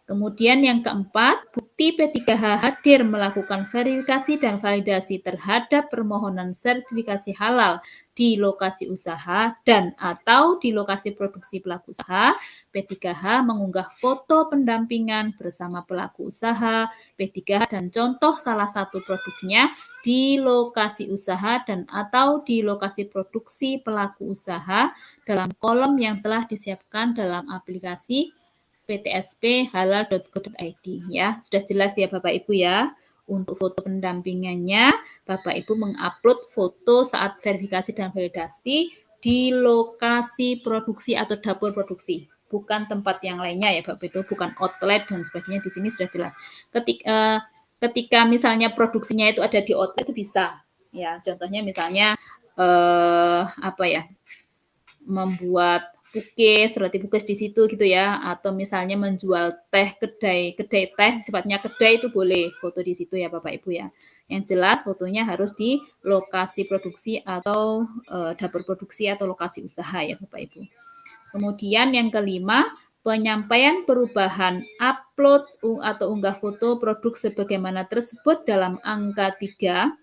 Kemudian yang keempat, bukti P3H hadir melakukan verifikasi dan validasi terhadap permohonan sertifikasi halal di lokasi usaha dan atau di lokasi produksi pelaku usaha. P3H mengunggah foto pendampingan bersama pelaku usaha, P3H dan contoh salah satu produknya di lokasi usaha dan atau di lokasi produksi pelaku usaha dalam kolom yang telah disiapkan dalam aplikasi ptsp.halal.go.id ya. Sudah jelas ya Bapak Ibu ya. Untuk foto pendampingannya, Bapak Ibu mengupload foto saat verifikasi dan validasi di lokasi produksi atau dapur produksi, bukan tempat yang lainnya ya Bapak Ibu, bukan outlet dan sebagainya. Di sini sudah jelas. Ketika misalnya produksinya itu ada di outlet itu bisa ya. Contohnya misalnya membuat cookies, roti cookies di situ gitu ya, atau misalnya menjual teh, kedai teh, sifatnya kedai itu boleh foto di situ ya Bapak Ibu ya. Yang jelas fotonya harus di lokasi produksi atau dapur produksi atau lokasi usaha ya Bapak Ibu. Kemudian yang kelima, penyampaian perubahan upload atau unggah foto produk sebagaimana tersebut dalam angka 3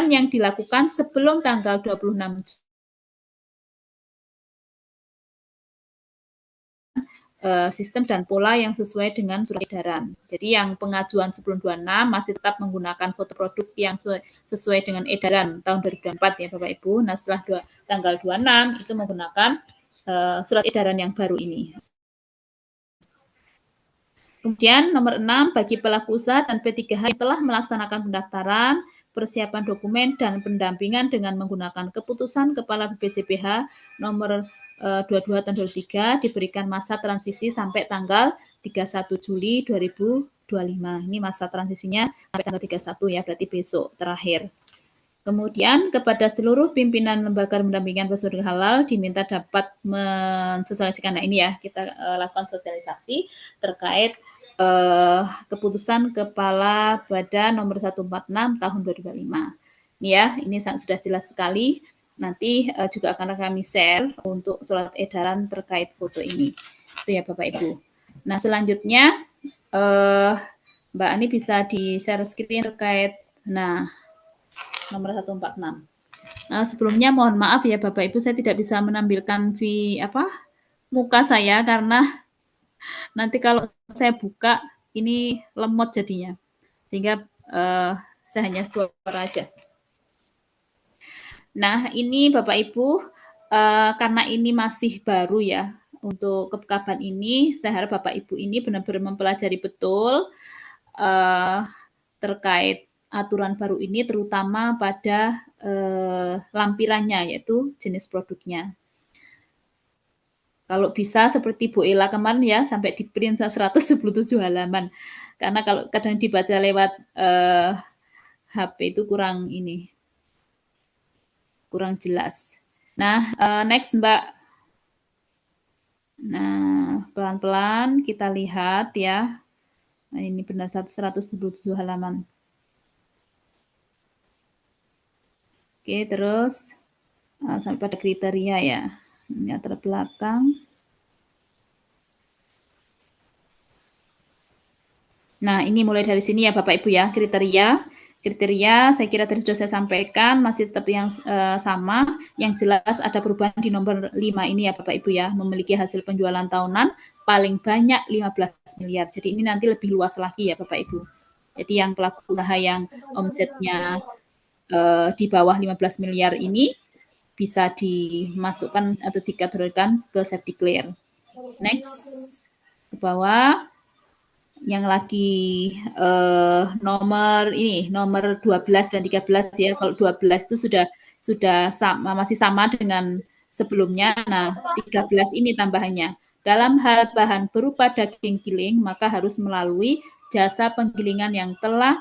yang dilakukan sebelum tanggal 26 sistem dan pola yang sesuai dengan surat edaran. Jadi yang pengajuan sebelum 26 masih tetap menggunakan foto produk yang sesuai dengan edaran tahun 2004 ya Bapak Ibu. Nah setelah tanggal 26 itu menggunakan surat edaran yang baru ini. Kemudian nomor 6, bagi pelaku usaha dan P3H yang telah melaksanakan pendaftaran, persiapan dokumen, dan pendampingan dengan menggunakan keputusan Kepala BPJPH nomor 22 tahun 2003 diberikan masa transisi sampai tanggal 31 Juli 2025. Ini masa transisinya sampai tanggal 31 ya, berarti besok terakhir. Kemudian kepada seluruh pimpinan lembaga pendampingan produk halal diminta dapat mensosialisasikan. Nah ini ya kita lakukan sosialisasi terkait keputusan Kepala Badan nomor 146 tahun 2005. Ini ya, ini sudah jelas sekali. Nanti juga akan kami share untuk surat edaran terkait foto ini. Itu ya Bapak Ibu. Nah selanjutnya Mbak Ani bisa di-share screen terkait nomor 146. Nah, sebelumnya mohon maaf ya Bapak Ibu, saya tidak bisa menampilkan muka saya karena nanti kalau saya buka ini lemot jadinya. Sehingga saya hanya suara aja. Nah, ini Bapak Ibu karena ini masih baru ya untuk kekaban ini, saya harap Bapak Ibu ini benar-benar mempelajari betul terkait aturan baru ini terutama pada lampirannya yaitu jenis produknya. Kalau bisa seperti Bu Ella kemarin ya, sampai di print 127 halaman. Karena kalau kadang dibaca lewat HP itu kurang jelas. Nah, next Mbak. Nah, pelan-pelan kita lihat ya. Nah, ini benar 127 halaman. Oke, terus sampai pada kriteria ya. Ini latar belakang. Nah, ini mulai dari sini ya Bapak Ibu ya, kriteria. Kriteria saya kira tadi sudah saya sampaikan, masih tetap yang sama. Yang jelas ada perubahan di nomor 5 ini ya Bapak Ibu ya, memiliki hasil penjualan tahunan paling banyak 15 miliar. Jadi ini nanti lebih luas lagi ya Bapak Ibu. Jadi yang pelaku usaha yang omsetnya di bawah 15 miliar ini bisa dimasukkan atau dikategorikan ke self declare. Next, ke bawah. Yang lagi nomor 12 dan 13 ya. Kalau 12 itu sudah masih sama dengan sebelumnya. Nah, 13 ini tambahannya. Dalam hal bahan berupa daging giling, maka harus melalui jasa penggilingan yang telah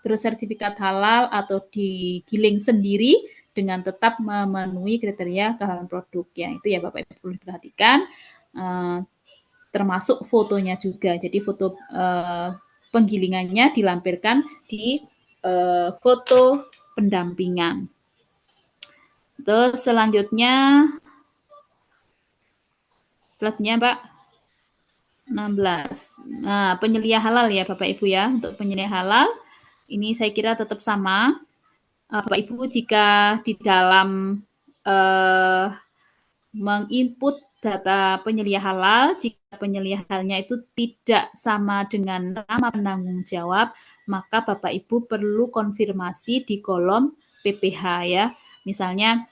bersertifikat halal atau digiling sendiri dengan tetap memenuhi kriteria kehalalan produk. Ya, itu ya Bapak Ibu perlu diperhatikan. Termasuk fotonya juga. Jadi foto penggilingannya dilampirkan di foto pendampingan. Terus selanjutnya, slide-nya Mbak, 16. Nah, penyelia halal ya Bapak Ibu ya. Untuk penyelia halal, ini saya kira tetap sama. Bapak Ibu jika di dalam menginput data penyelia halal, jika penyelia halalnya itu tidak sama dengan nama penanggung jawab, maka Bapak Ibu perlu konfirmasi di kolom PPH ya. Misalnya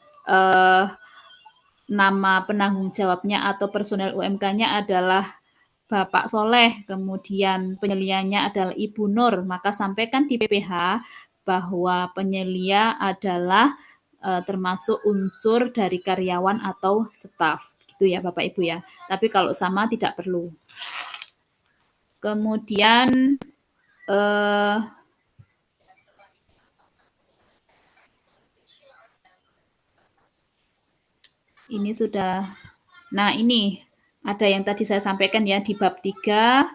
nama penanggung jawabnya atau personel UMK-nya adalah Bapak Soleh, kemudian penyelianya adalah Ibu Nur, maka sampaikan di PPH bahwa penyelia adalah termasuk unsur dari karyawan atau staf, gitu ya Bapak Ibu ya. Tapi kalau sama tidak perlu. Kemudian ini sudah, nah ini ada yang tadi saya sampaikan ya di bab 3,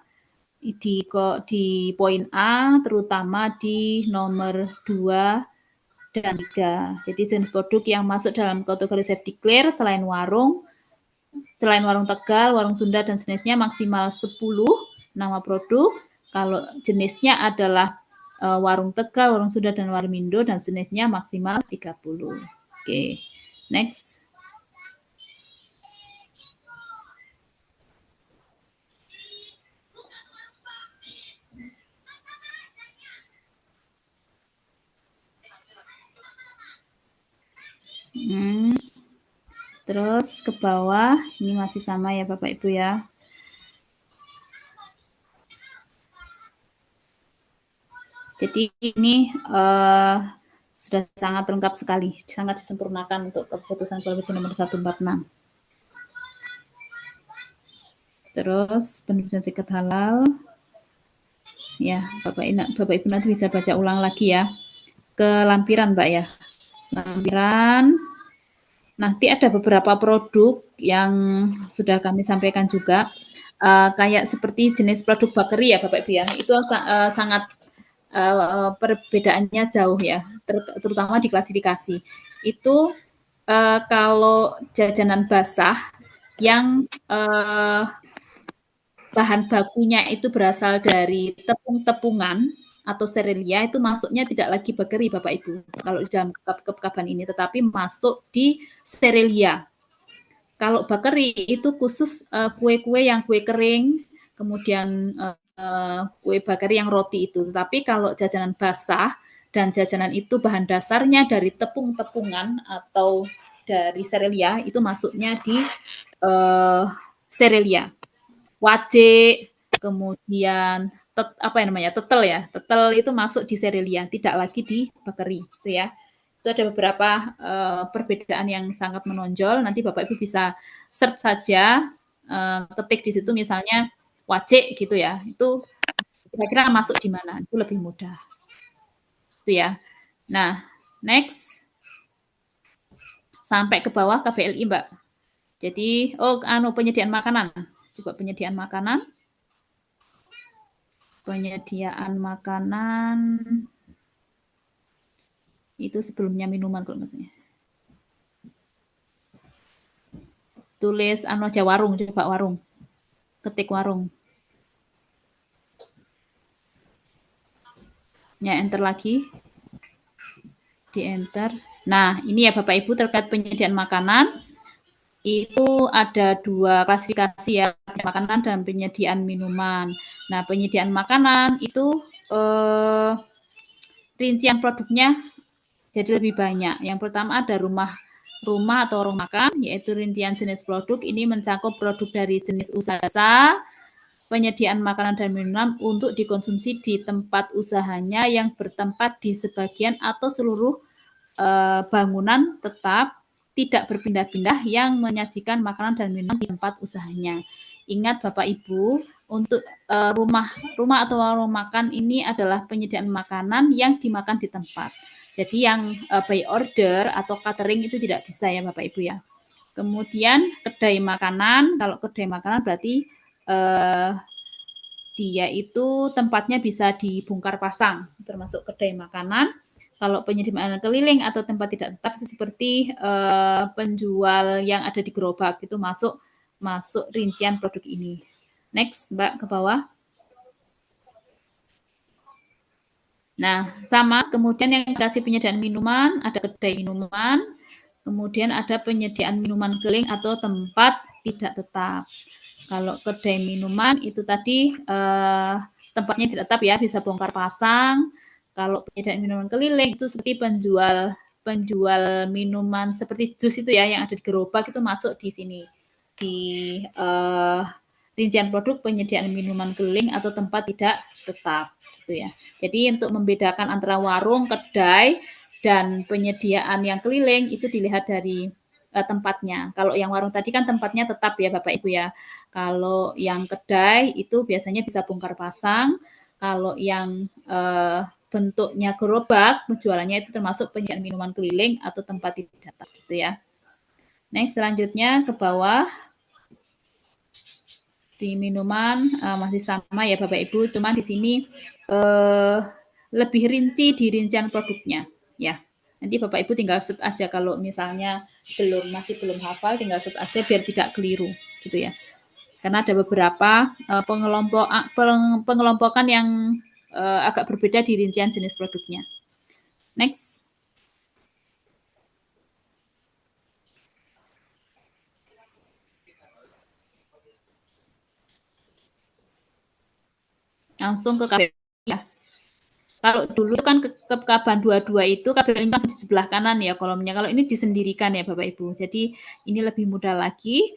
di poin A, terutama di nomor 2 dan 3. Jadi jenis produk yang masuk dalam kategori self declare selain warung Tegal, warung Sunda dan sejenisnya maksimal 10 nama produk. Kalau jenisnya adalah warung Tegal, warung Sunda dan Warmindo dan sejenisnya maksimal 30. Oke. Next. Terus ke bawah, ini masih sama ya Bapak Ibu ya. Jadi ini sudah sangat lengkap sekali, sangat disempurnakan untuk keputusan Provinsi nomor 146. Terus penulisan sertifikat halal. Ya, Bapak Ibu nanti bisa baca ulang lagi ya. Ke lampiran Mbak ya. Lampiran. Nanti ada beberapa produk yang sudah kami sampaikan juga. Kayak seperti jenis produk bakery ya Bapak Ibu ya. Itu sangat perbedaannya jauh ya, terutama di klasifikasi. Itu kalau jajanan basah yang bahan bakunya itu berasal dari tepung-tepungan atau serelia, itu masuknya tidak lagi bakery Bapak Ibu kalau dalam kekaban ini, tetapi masuk di serelia. Kalau bakery itu khusus kue-kue yang kue kering, kemudian kue bakery yang roti itu. Tapi kalau jajanan basah dan jajanan itu bahan dasarnya dari tepung-tepungan atau dari serelia, itu masuknya di serelia. Wajik, kemudian tetel ya. Tetel itu masuk di serelia, tidak lagi di bakery, itu ya. Itu ada beberapa perbedaan yang sangat menonjol. Nanti Bapak Ibu bisa search saja, ketik di situ misalnya wajik gitu ya. Itu kira-kira masuk di mana? Itu lebih mudah. Itu ya. Nah, next sampai ke bawah KBLI, Mbak. Jadi, penyediaan makanan. Coba penyediaan makanan. Penyediaan makanan itu sebelumnya minuman kalau nggak salah. Tulis aja warung, coba warung. Ketik warung. Ya, enter lagi. Di enter. Nah, ini ya Bapak Ibu terkait penyediaan makanan. Itu ada 2 klasifikasi ya, makanan dan penyediaan minuman. Nah, penyediaan makanan itu rincian produknya jadi lebih banyak. Yang pertama ada rumah atau warung makan, yaitu rincian jenis produk. Ini mencakup produk dari jenis usaha, penyediaan makanan dan minuman untuk dikonsumsi di tempat usahanya yang bertempat di sebagian atau seluruh bangunan tetap tidak berpindah-pindah yang menyajikan makanan dan minuman di tempat usahanya. Ingat Bapak Ibu, untuk rumah atau warung makan ini adalah penyediaan makanan yang dimakan di tempat. Jadi yang by order atau catering itu tidak bisa ya Bapak Ibu ya. Kemudian kedai makanan, kalau kedai makanan berarti dia itu tempatnya bisa dibongkar pasang, termasuk kedai makanan. Kalau penyediaan keliling atau tempat tidak tetap itu seperti penjual yang ada di gerobak itu masuk rincian produk ini. Next, Mbak, ke bawah. Nah, sama. Kemudian yang kasih penyediaan minuman, ada kedai minuman. Kemudian ada penyediaan minuman keliling atau tempat tidak tetap. Kalau kedai minuman itu tadi tempatnya tidak tetap ya, bisa bongkar pasang. Kalau penyediaan minuman keliling itu seperti penjual minuman seperti jus itu ya yang ada di gerobak itu masuk di sini di rincian produk penyediaan minuman keliling atau tempat tidak tetap gitu ya. Jadi untuk membedakan antara warung, kedai dan penyediaan yang keliling itu dilihat dari tempatnya. Kalau yang warung tadi kan tempatnya tetap ya Bapak Ibu ya. Kalau yang kedai itu biasanya bisa bongkar pasang. Kalau yang bentuknya gerobak, penjualannya itu termasuk penyediaan minuman keliling atau tempat tidak tetap gitu ya. Next, selanjutnya ke bawah. Di minuman masih sama ya Bapak Ibu, cuma di sini lebih rinci di rincian produknya ya. Nanti Bapak Ibu tinggal set aja kalau misalnya masih belum hafal, tinggal set aja biar tidak keliru gitu ya. Karena ada beberapa pengelompokan yang agak berbeda di rincian jenis produknya. Next. Langsung ke KBLI ya. Kalau dulu kan ke Kaban 22 itu KBLI langsung di sebelah kanan ya kolomnya. Kalau ini disendirikan ya Bapak Ibu. Jadi ini lebih mudah lagi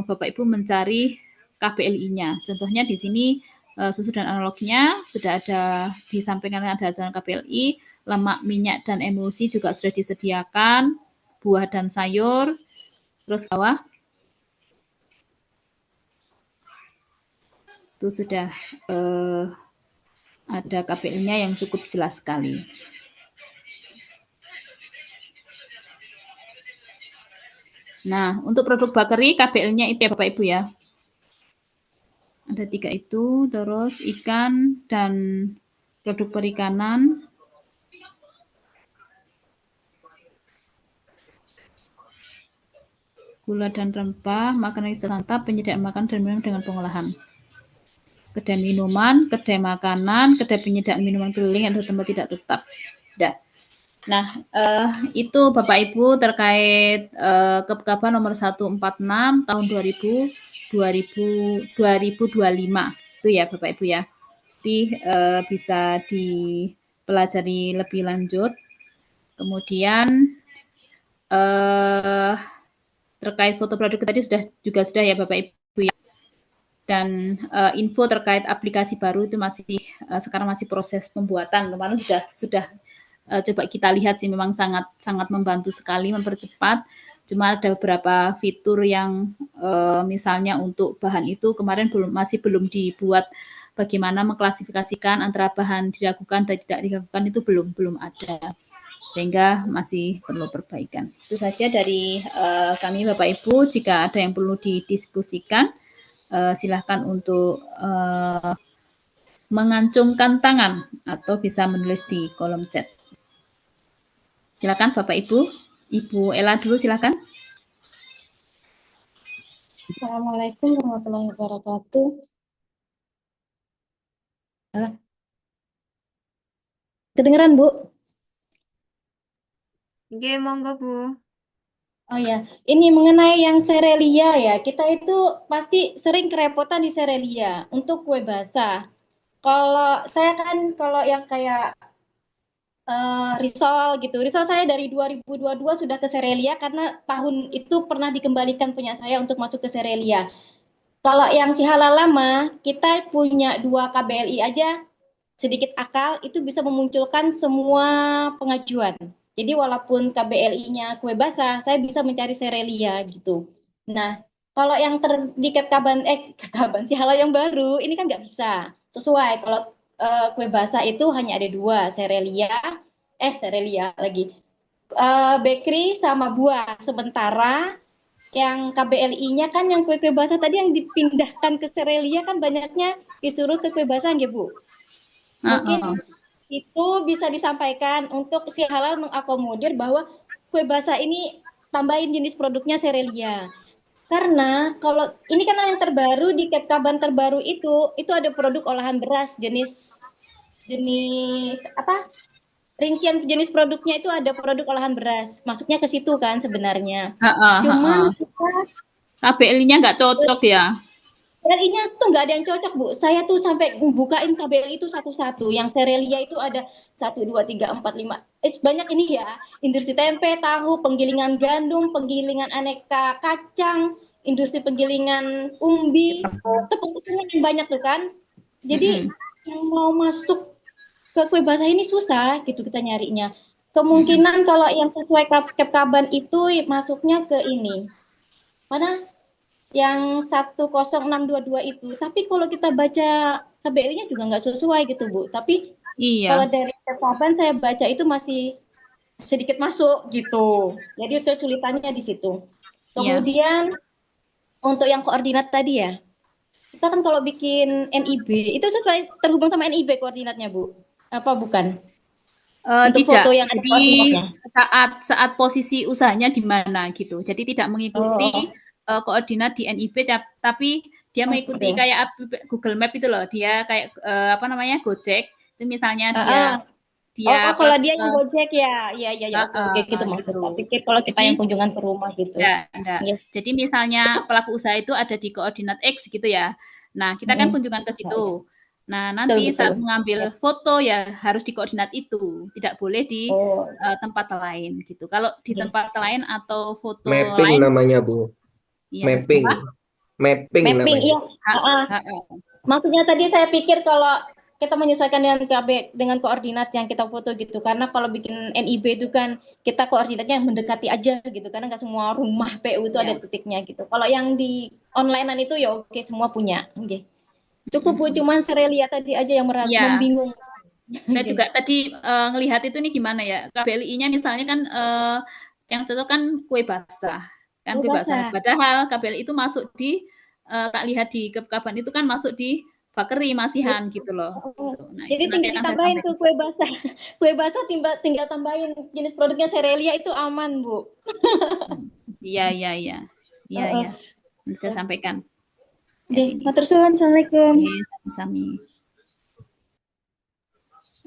Bapak Ibu mencari KBLI-nya. Contohnya di sini susu dan analognya sudah ada di samping kanan ada acuan KBLI, lemak, minyak dan emulsi juga sudah disediakan, buah dan sayur. Terus bawah itu sudah ada KBL-nya yang cukup jelas sekali. Nah, untuk produk bakery KBL-nya itu ya Bapak Ibu ya. Ada 3 itu, terus ikan dan produk perikanan. Gula dan rempah, makanan santap, penyediaan makanan dan minuman dengan pengolahan. Kedai minuman, kedai makanan, kedai penyediaan minuman keliling atau tempat tidak tetap. Dah. Nah, itu Bapak Ibu terkait KPKB nomor 146 tahun 2025 itu ya Bapak Ibu ya. Tapi bisa dipelajari lebih lanjut. Kemudian terkait foto produk tadi sudah ya Bapak Ibu ya. Dan info terkait aplikasi baru itu masih sekarang masih proses pembuatan. Kemarin sudah coba kita lihat sih memang sangat sangat membantu sekali mempercepat. Cuma ada beberapa fitur yang misalnya untuk bahan itu kemarin masih belum dibuat, bagaimana mengklasifikasikan antara bahan diragukan dan tidak diragukan itu belum ada, sehingga masih perlu perbaikan. Itu saja dari kami Bapak Ibu. Jika ada yang perlu didiskusikan, silahkan untuk mengancungkan tangan atau bisa menulis di kolom chat. Silakan Bapak Ibu. Ibu Ella dulu silakan. Assalamualaikum warahmatullahi wabarakatuh. Kedengeran, Bu? Oke, monggo Bu. Oh ya, ini mengenai yang serelia ya. Kita itu pasti sering kerepotan di serelia untuk kue basah. Kalau saya kan kalau yang kayak risol gitu. Risol saya dari 2022 sudah ke serelia karena tahun itu pernah dikembalikan punya saya untuk masuk ke serelia. Kalau yang si halal lama, kita punya 2 KBLI aja sedikit akal itu bisa memunculkan semua pengajuan. Jadi walaupun KBLI-nya kue basah, saya bisa mencari serelia gitu. Nah, kalau yang di Kepkaban si halal yang baru ini kan nggak bisa sesuai. Kalau kue basah itu hanya ada 2, serelia lagi. Bakery sama buah. Sementara yang KBLI-nya kan yang kue-kue basah tadi yang dipindahkan ke serelia kan banyaknya disuruh ke kue basah ya Bu. Mungkin itu bisa disampaikan untuk si halal mengakomodir bahwa kue basah ini tambahin jenis produknya serelia. Karena kalau ini kan yang terbaru di Kepkaban terbaru itu ada produk olahan beras jenis apa? Rincian jenis produknya itu ada produk olahan beras. Masuknya ke situ kan sebenarnya. Cuman KBLI-nya nggak cocok ya. KBLI-nya tuh nggak ada yang cocok, Bu. Saya tuh sampai bukain KBLI itu satu-satu. Yang serelia itu ada 1, 2, 3, 4, 5. Banyak ini ya. Industri tempe, tahu, penggilingan gandum, penggilingan aneka kacang, industri penggilingan umbi. Tepung-tepungan yang banyak tuh kan. Jadi yang mau masuk ke kue basah ini susah gitu kita nyarinya. Kemungkinan kalau yang sesuai Kepkaban itu masuknya ke ini. Mana? Yang 10622 itu. Tapi kalau kita baca KBLI-nya juga nggak sesuai gitu, Bu. Tapi kalau dari Kepkaban saya baca itu masih sedikit masuk gitu. Jadi kesulitannya di situ. Kemudian untuk yang koordinat tadi ya. Kita kan kalau bikin NIB itu sesuai terhubung sama NIB koordinatnya, Bu. Apa bukan? Untuk Tidak. foto yang ada Jadi koordinatnya. saat posisi usahanya di mana gitu. Jadi tidak mengikuti koordinat di NIB, tapi dia mengikuti kayak Google Map itu loh. Dia kayak apa namanya Gojek. Itu misalnya dia kalau dia yang Gojek ya oke gitu maksudnya. Pikir kalau kita yang kunjungan ke rumah gitu. Enggak. Jadi misalnya pelaku usaha itu ada di koordinat X gitu ya. Nah, kita kan kunjungan ke situ. Nah, nanti saat mengambil foto ya harus di koordinat itu, tidak boleh di tempat lain gitu. Kalau di tempat lain atau foto mapping lain namanya, Bu. Mapping namanya. Iya. Maksudnya tadi saya pikir kalau kita menyesuaikan dengan koordinat yang kita foto gitu, karena kalau bikin NIB itu kan kita koordinatnya mendekati aja gitu, karena nggak semua rumah PU itu ada titiknya gitu. Kalau yang di onlinean itu ya oke semua punya. Cukup Bu, cuman serelia tadi aja yang membingung. Saya juga tadi ngelihat itu nih gimana ya, KBLI-nya misalnya kan yang cocok kan kue basah. Kan kue basah. Padahal KBLI itu masuk di tak lihat di Kepkaban itu kan masuk di bakery masihan gitu loh. Nah, jadi tinggal ditambahin tuh kue basah. Kue basah tinggal tambahin jenis produknya serelia itu aman, Bu. Iya. Nanti saya sampaikan. Matur suwun. Assalamualaikum. Sami-sami.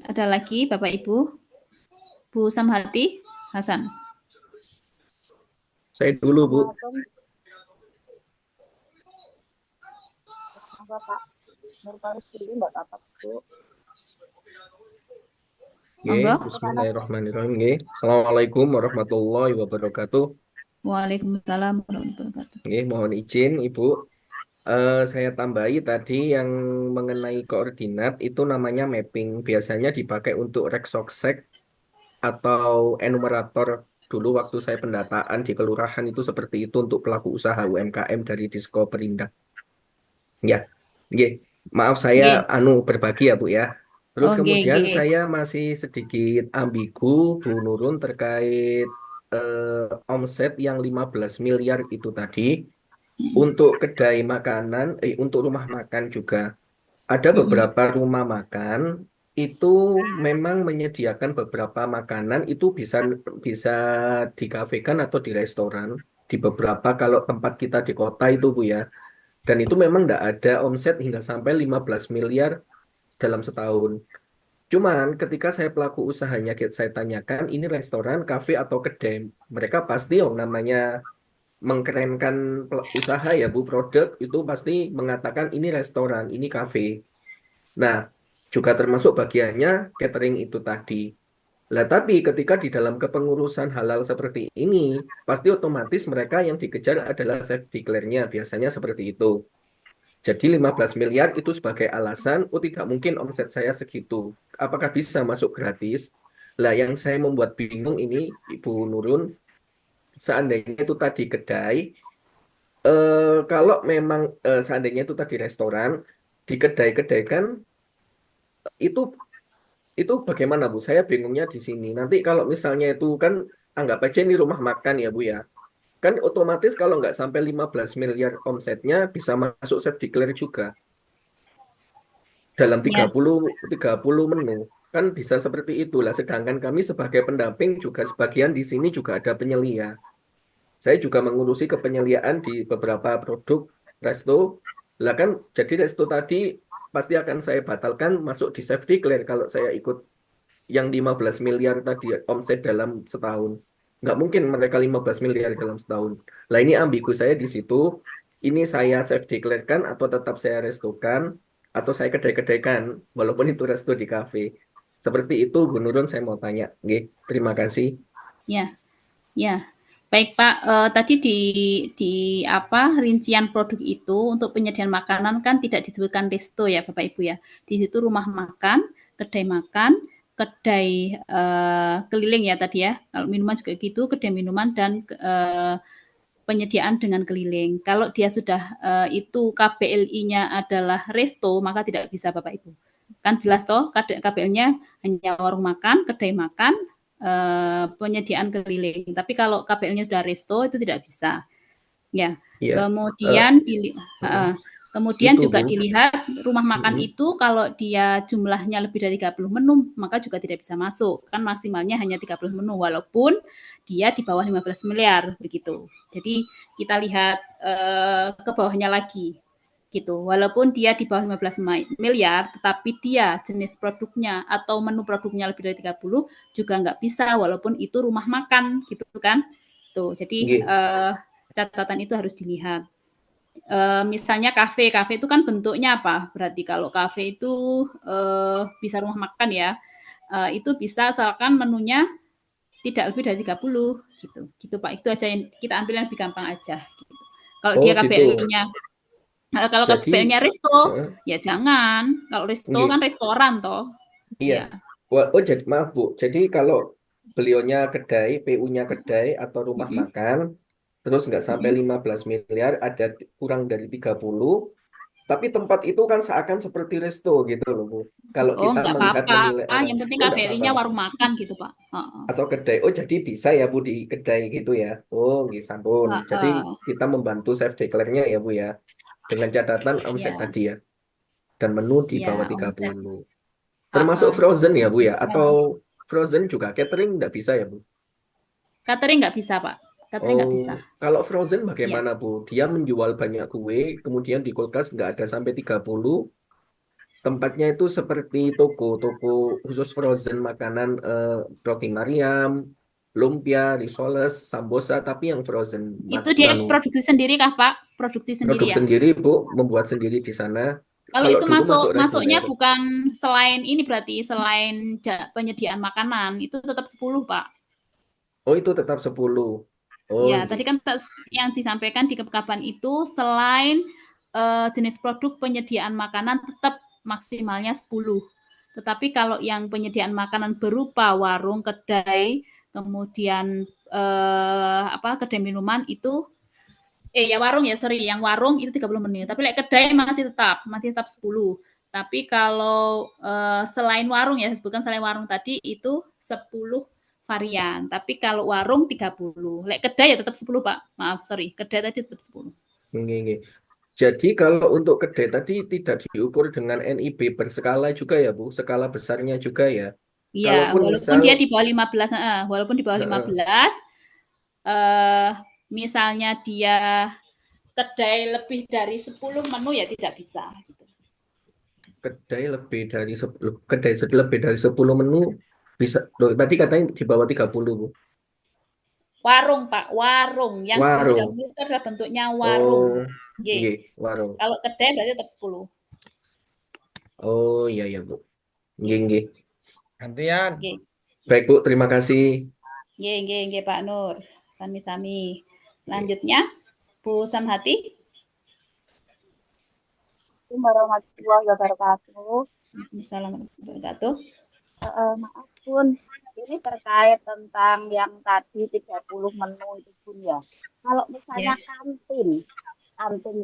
Ada lagi Bapak Ibu? Bu Samhati Hasan. Saya dulu, Bu. Bismillahirrahmanirrahim. Assalamualaikum warahmatullahi wabarakatuh. Waalaikumsalam warahmatullahi wabarakatuh. Mohon izin Ibu. Saya tambahi tadi yang mengenai koordinat itu namanya mapping. Biasanya dipakai untuk Reksoksek atau enumerator dulu waktu saya pendataan di kelurahan itu seperti itu untuk pelaku usaha UMKM dari Disko Perindak. Ya, nggih. Maaf saya Nggih. berbagi ya Bu ya. Terus Oh, nggih, kemudian nggih. saya masih sedikit ambigu Bu Nurun terkait omset yang 15 miliar itu tadi untuk kedai makanan, untuk rumah makan juga. Ada beberapa rumah makan itu memang menyediakan beberapa makanan itu bisa bisa dikafekan atau di restoran di beberapa kalau tempat kita di kota itu Bu ya. Dan itu memang tidak ada omset hingga sampai 15 miliar dalam setahun. Cuman ketika saya pelaku usahanya saya tanyakan ini restoran, kafe atau kedai, mereka pasti namanya mengkerenkan usaha ya Bu, produk itu pasti mengatakan ini restoran, ini kafe. Nah, juga termasuk bagiannya catering itu tadi. Lah tapi ketika di dalam kepengurusan halal seperti ini, pasti otomatis mereka yang dikejar adalah self declare-nya, biasanya seperti itu. Jadi 15 miliar itu sebagai alasan, oh tidak mungkin omset saya segitu. Apakah bisa masuk gratis? Lah yang saya membuat bingung ini, Ibu Nurun, seandainya itu tadi kedai, kalau memang seandainya itu tadi restoran, di kedai-kedai kan itu itu bagaimana Bu? Saya bingungnya di sini. Nanti kalau misalnya itu kan anggap aja ini rumah makan ya Bu ya. Kan otomatis kalau nggak sampai 15 miliar omsetnya bisa masuk self declare juga dalam Ya. 30 menu. Kan bisa seperti itulah. Sedangkan kami sebagai pendamping juga sebagian di sini juga ada penyelia. Saya juga mengurusi kepenyeliaan di beberapa produk resto. Lah kan jadi resto tadi pasti akan saya batalkan masuk di self declare kalau saya ikut yang 15 miliar tadi omset dalam setahun. Nggak mungkin mereka 15 miliar dalam setahun. Lah ini ambigu saya di situ. Ini saya self declarekan atau tetap saya restokan atau saya kedai-kedaikan walaupun itu resto di kafe. Seperti itu Bu Nurun saya mau tanya. Nggih, terima kasih. Ya, ya. Baik Pak, tadi di apa rincian produk itu untuk penyediaan makanan kan tidak disebutkan resto ya Bapak Ibu ya. Di situ rumah makan, kedai keliling ya tadi ya. Kalau minuman juga gitu, kedai minuman dan penyediaan dengan keliling. Kalau dia sudah itu KBLI-nya adalah resto, maka tidak bisa Bapak Ibu. Kan jelas toh KBL-nya hanya warung makan, kedai makan, penyediaan keliling. Tapi kalau KBL-nya sudah resto itu tidak bisa. Ya. Iya. Kemudian kemudian Itu, juga Bu. dilihat rumah makan itu kalau dia jumlahnya lebih dari 30 menu, maka juga tidak bisa masuk. Kan maksimalnya hanya 30 menu walaupun dia di bawah 15 miliar begitu. Jadi kita lihat ke bawahnya lagi gitu. Walaupun dia di bawah 15 miliar, tetapi dia jenis produknya atau menu produknya lebih dari 30 juga nggak bisa walaupun itu rumah makan gitu kan. Tuh, jadi catatan itu harus dilihat. Misalnya kafe itu kan bentuknya apa? Berarti kalau kafe itu bisa rumah makan ya. Itu bisa asalkan menunya tidak lebih dari 30 gitu. Gitu Pak. Itu aja yang kita ambil yang lebih gampang aja gitu. Kalau dia gitu. KBL-nya kalau Jadi, KBL-nya resto, ya jangan. Kalau resto kan restoran toh. Iya. Ya. Jadi maaf Bu. Jadi kalau beliaunya kedai, PU-nya kedai atau rumah makan, terus nggak sampai 15 miliar, ada kurang dari 30, tapi tempat itu kan seakan seperti resto gitu loh Bu. Kalau kita nggak melihat apa-apa. menilai orang, Yang penting nggak KBL-nya apa-apa. warung makan gitu Pak. Atau kedai, jadi bisa ya Bu di kedai gitu ya. Nggih sampun. Jadi kita membantu self declare-nya ya Bu ya. Dengan catatan omset Ya. tadi ya. Dan menu di bawah Ya, omset. 30. Termasuk frozen ya Bu ya? Atau frozen juga catering nggak bisa ya Bu? Catering nggak bisa Pak. Catering nggak bisa. Kalau frozen Ya. bagaimana Bu? Dia menjual banyak kue, kemudian di kulkas nggak ada sampai 30. Tempatnya itu seperti toko khusus frozen makanan roti Mariam, lumpia, risoles, sambosa, tapi yang frozen. Itu dia produksi sendiri kah Pak? Produksi sendiri Produk ya? sendiri Bu, membuat sendiri di sana. Kalau itu dulu masuknya reguler. bukan selain ini berarti selain penyediaan makanan itu tetap 10 Pak. Oh itu tetap 10. Ya, tadi kan yang disampaikan di kapan itu selain jenis produk penyediaan makanan tetap maksimalnya 10. Tetapi kalau yang penyediaan makanan berupa warung, kedai, kemudian kedai minuman itu warung ya, sorry, yang warung itu 30 menit. Tapi kedai masih tetap 10. Tapi kalau selain warung ya, sebutkan selain warung tadi itu 10 varian. Tapi kalau warung 30. Kedai ya tetap 10, Pak. Maaf, sorry. Kedai tadi tetap 10. Nggih. Jadi kalau untuk kedai tadi tidak diukur dengan NIB berskala juga ya, Bu? Skala besarnya juga ya. Iya, Kalaupun walaupun dia misal, di bawah 15, walaupun di bawah 15, misalnya dia kedai lebih dari 10 menu ya tidak bisa gitu. kedai lebih dari 10 menu bisa. Tadi katanya di bawah 30, Bu. Warung, Pak, warung. Yang sebelum Warung. 30 itu adalah bentuknya warung. Oh, nggih, warung. Kalau kedai berarti tetap 10. Oh, iya, Bu. Nggih. Gantian. Baik, Bu, terima kasih. Nggih, Pak Nur. Sami-sami. Selanjutnya, Bu Samhati. Assalamualaikum warahmatullahi wabarakatuh. Assalamualaikum warahmatullahi wabarakatuh. Maaf Bun, ini terkait tentang yang tadi 30 menu itu Bun ya. Kalau misalnya kantin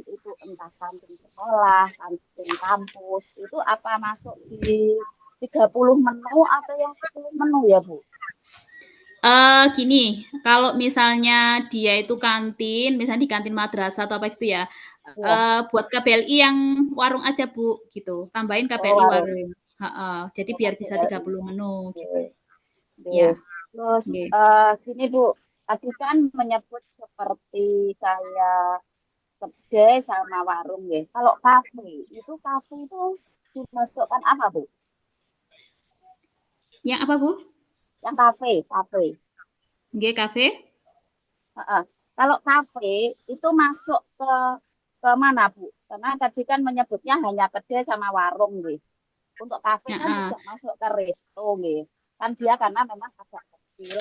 itu entah kantin sekolah, kantin kampus, itu apa masuk di 30 menu atau yang 10 menu ya Bu? Gini, kalau misalnya dia itu kantin, misalnya di kantin madrasah atau apa itu ya, buat KBLI yang warung aja Bu, gitu. Tambahin KBLI warung. Jadi biar bisa 30 menu. Gitu. Ya. Terus gini Bu, tadi kan menyebut seperti kayak kedai sama warung ya. Kalau kafe itu dimasukkan apa Bu? Yang apa Bu? Yang kafe. Nggih, kafe. Kalau kafe itu masuk ke mana Bu? Karena tadi kan menyebutnya hanya kedai sama warung nih. Untuk kafe kan tidak masuk ke resto nih. Kan dia karena memang agak kecil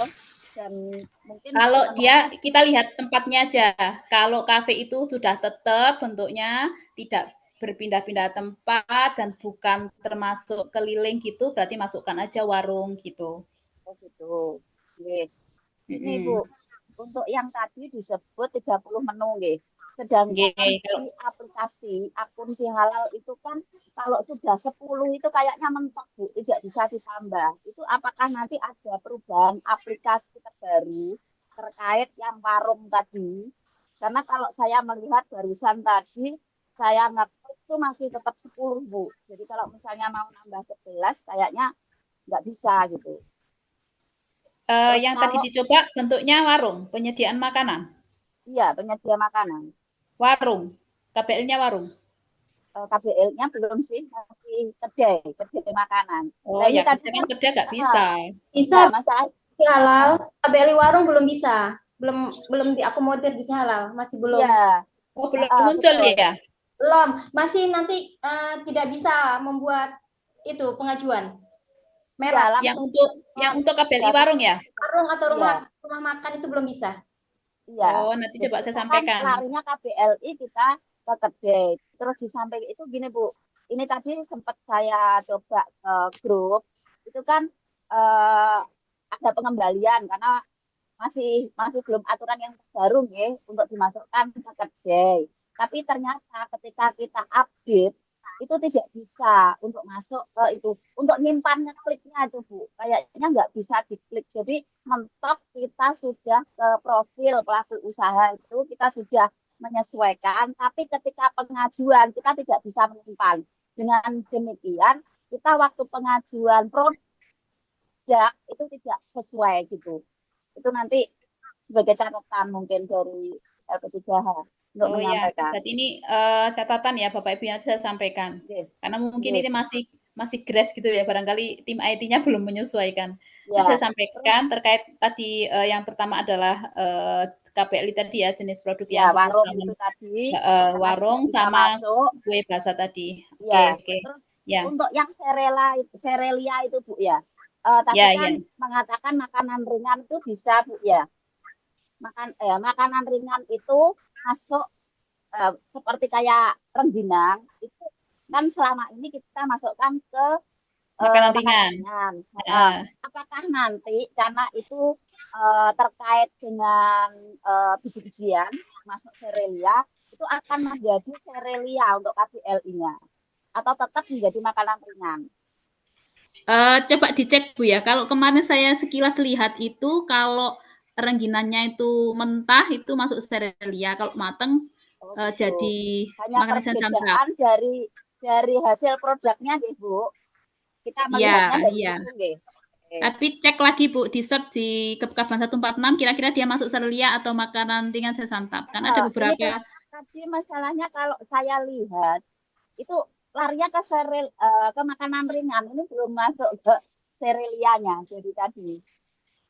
dan mungkin kalau dia kita lihat tempatnya aja. Kalau kafe itu sudah tetap bentuknya tidak berpindah-pindah tempat dan bukan termasuk keliling gitu, berarti masukkan aja warung gitu. Oh gitu. Nggih. Ini Bu, untuk yang tadi disebut 30 menu nggih. Sedangkan di aplikasi akun Si Halal itu kan kalau sudah 10 itu kayaknya mentok Bu, tidak bisa ditambah. Itu apakah nanti ada perubahan aplikasi terbaru terkait yang warung tadi? Karena kalau saya melihat barusan tadi saya ngeklik itu masih tetap 10 Bu. Jadi kalau misalnya mau nambah 11 kayaknya nggak bisa gitu. Yang tadi dicoba bentuknya warung, penyediaan makanan. Iya, penyedia makanan. Warung, KBL-nya warung. KBL-nya belum sih, masih kedai makanan. Oh nah, ya, kedai nggak bisa. Bisa, masalah Si Halal, KBL warung belum bisa, belum diakomodir di Si Halal, masih belum. Iya. Oh, belum muncul ya? Belum, masih nanti tidak bisa membuat itu pengajuan. Merah. Yang untuk KBLI warung ya? Warung atau rumah makan itu belum bisa. Iya. Oh, nanti coba saya sampaikan. Larinya KBLI kita ke kedai. Terus disampaikan itu gini Bu, ini tadi sempat saya coba ke grup, itu kan ada pengembalian karena masih belum aturan yang terbaru ya untuk dimasukkan ke kedai. Tapi ternyata ketika kita update itu tidak bisa untuk masuk ke itu, untuk nyimpan ngekliknya itu Bu, kayaknya nggak bisa diklik. Jadi mentok kita sudah ke profil pelaku usaha itu kita sudah menyesuaikan, tapi ketika pengajuan kita tidak bisa menyimpan. Dengan demikian kita waktu pengajuan produk itu tidak sesuai gitu. Itu nanti sebagai catatan mungkin dari LP3H. Untuk menyampaikan. Berarti ini catatan ya Bapak Ibu yang saya sampaikan. Karena mungkin ini masih grass gitu ya, barangkali tim IT-nya belum menyesuaikan. Saya sampaikan terkait tadi yang pertama adalah KBLI tadi ya, jenis produk yang warung itu tadi, warung sama kue basah tadi. Oke. Terus untuk yang serelia itu Bu ya. Tadi kan mengatakan makanan ringan itu bisa Bu ya. Makanan ringan itu masuk seperti kayak rengginang itu kan selama ini kita masukkan ke Makanan makanan ringan. ringan. Heeh. Apakah nanti karena itu terkait dengan biji-bijian masuk serelia itu akan menjadi serelia untuk KBLI-nya atau tetap menjadi makanan ringan? Coba dicek Bu ya. Kalau kemarin saya sekilas lihat itu kalau rengginannya itu mentah itu masuk sterelia. Kalau mateng Oh gitu. jadi Hanya makanan santap. perbedaan dari hasil produknya nih Bu. Kita melihatnya Iya, dari iya. situ nggih. Oke. Tapi cek lagi Bu, di search di Kepkaban 146 kira-kira dia masuk serelia atau makanan ringan santap. Karena ada Ini beberapa. tadi masalahnya kalau saya lihat itu larinya ke makanan ringan. Ini belum masuk ke serelianya. Jadi tadi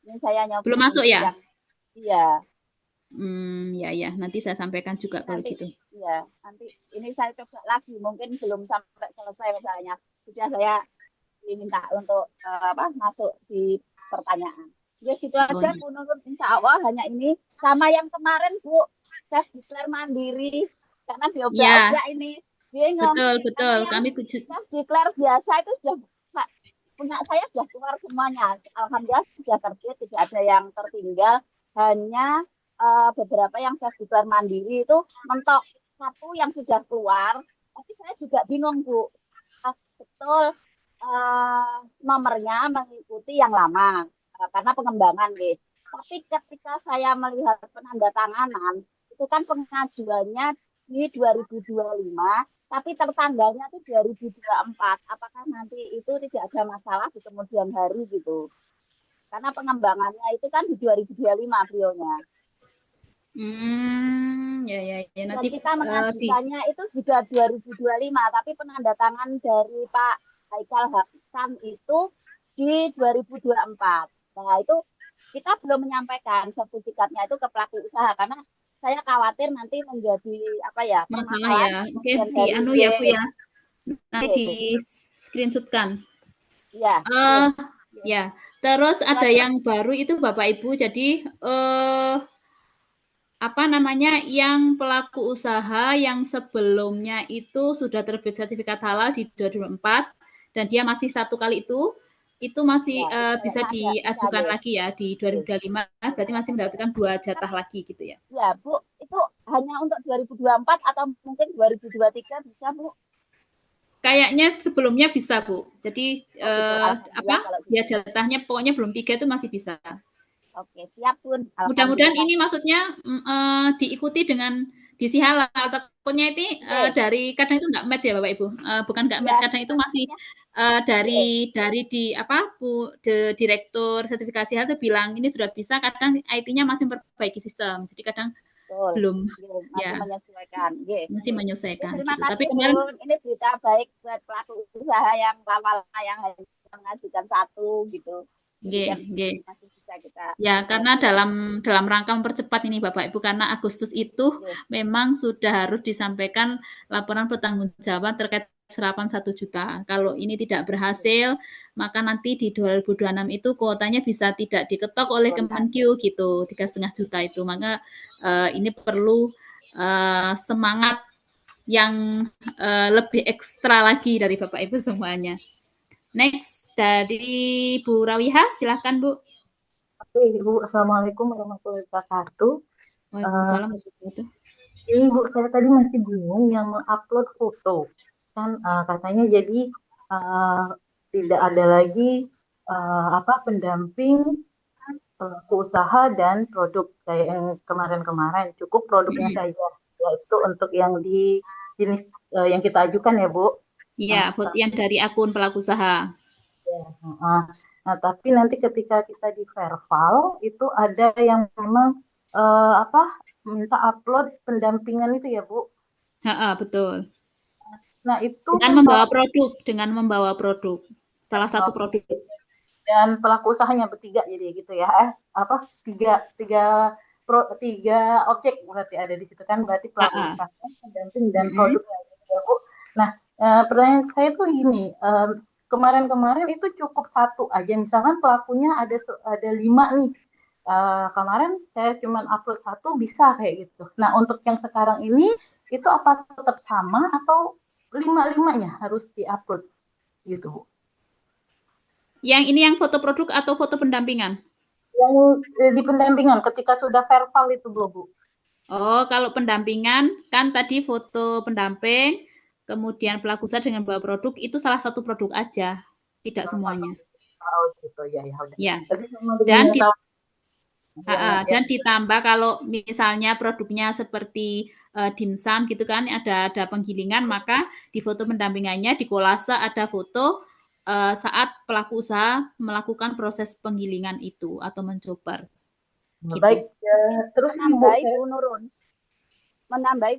ini saya nyoba Belum masuk ya? yang iya. Ya, nanti saya sampaikan juga kalau Nanti gitu. ya nanti ini saya coba lagi mungkin belum sampai selesai misalnya sudah saya diminta untuk masuk di pertanyaan. Ya gitu Oh, aja iya. Bu Nurun, insya Allah hanya ini sama yang kemarin Bu saya declare mandiri karena Ya, diobrak-obrak ini bingung betul. karena yang Kami saya declare biasa itu sudah punya saya sudah keluar semuanya. Alhamdulillah sudah terbit, tidak ada yang tertinggal, hanya beberapa yang saya declare mandiri itu mentok satu yang sudah keluar, tapi saya juga bingung Bu. Betul nomornya mengikuti yang lama karena pengembangan nih. Tapi ketika saya melihat penandatanganan itu kan pengajuannya di 2025, tapi tertanggalnya itu 2024. Apakah nanti itu tidak ada masalah di kemudian hari gitu? Karena pengembangannya itu kan di 2025 beliaunya. Ya. Dan Nanti kita di mengajukannya itu juga 2025, tapi penandatangan dari Pak Haikal Hasan itu di 2024. Nah, itu kita belum menyampaikan sertifikatnya itu ke pelaku usaha karena saya khawatir nanti menjadi masalah permasalahan ya. Oke, kemudian di hari anu G. ya Bu ya. Nanti G. di screenshotkan. Ya, Ya. Terus itu ada aja. yang baru itu Bapak Ibu. Jadi apa namanya yang pelaku usaha yang sebelumnya itu sudah terbit sertifikat halal di 2024 dan dia masih satu kali itu masih Ya, bisa kayaknya bisa diajukan deh. lagi ya di 2025 berarti masih mendapatkan 2 jatah lagi gitu ya. Ya, Bu, itu hanya untuk 2024 atau mungkin 2023 bisa, Bu? Kayaknya sebelumnya bisa Bu. Jadi Oh gitu, alhamdulillah kalau dia gitu. jatahnya pokoknya belum 3 itu masih bisa. Oke, siap Bun. Mudah-mudahan Alhamdulillah. ini maksudnya diikuti dengan diisi halal. Takutnya ini Oke. dari kadang itu nggak match ya Bapak Ibu. Bukan nggak match, Ya, kadang itu masih oke. dari di apa direktur sertifikasi halal itu bilang ini sudah bisa. Kadang IT-nya masih memperbaiki sistem. Jadi kadang Betul. belum Masih ya menyesuaikan. masih menyesuaikan Terima gitu. Tapi kasih kemarin Bun. Ini berita baik buat pelaku usaha yang lama yang hanya mengajukan satu gitu. Jadi kan masih bisa kita. Ya, karena dalam rangka mempercepat ini Bapak Ibu, karena Agustus itu memang sudah harus disampaikan laporan pertanggungjawaban terkait serapan 1 juta. Kalau ini tidak berhasil, maka nanti di 2026 itu kuotanya bisa tidak diketok oleh Kemenkyu gitu, 3,5 juta itu. Maka ini perlu semangat yang lebih ekstra lagi dari Bapak Ibu semuanya. Next, dari Bu Rawiha, silahkan Bu. Oke, Ibu, Assalamualaikum warahmatullahi wabarakatuh. Waalaikumsalam warahmatullahi wabarakatuh. Ini Bu, saya tadi masih bingung yang mengupload foto. Kan katanya jadi tidak ada lagi pendamping pelaku usaha dan produk kayak yang kemarin-kemarin. Cukup produknya saja, yaitu untuk yang di jenis yang kita ajukan ya Bu. Iya, yang dari akun pelaku usaha. Ya, nah, tapi nanti ketika kita di Verval itu ada yang memang minta upload pendampingan itu ya Bu. Betul. Nah itu dengan membawa produk, salah satu produk. Dan pelaku usahanya bertiga jadi gitu ya. Tiga objek berarti ada di situ kan, berarti pelaku usaha, pendamping dan produknya gitu ya Bu. Nah pertanyaan saya tuh gini. Kemarin-kemarin itu cukup satu aja, misalkan pelakunya ada 5 nih. Kemarin saya cuma upload 1 bisa kayak gitu. Nah untuk yang sekarang ini itu apa tetap sama atau 5-5-nya harus diupload gitu Bu? Yang ini yang foto produk atau foto pendampingan? Yang di pendampingan ketika sudah verbal itu belum, Bu? Oh, kalau pendampingan kan tadi foto pendamping, kemudian pelaku usaha dengan bawa produk itu salah satu produk aja, tidak semuanya. Oh gitu ya, ya udah. Ya. Jadi sama dengan yang Dan ditambah kalau misalnya produknya seperti dimsum gitu kan, ada penggilingan, maka di foto pendampingannya di kolase ada foto saat pelaku usaha melakukan proses penggilingan itu atau mencobar. Gitu. Baik, ya. Terus menambahi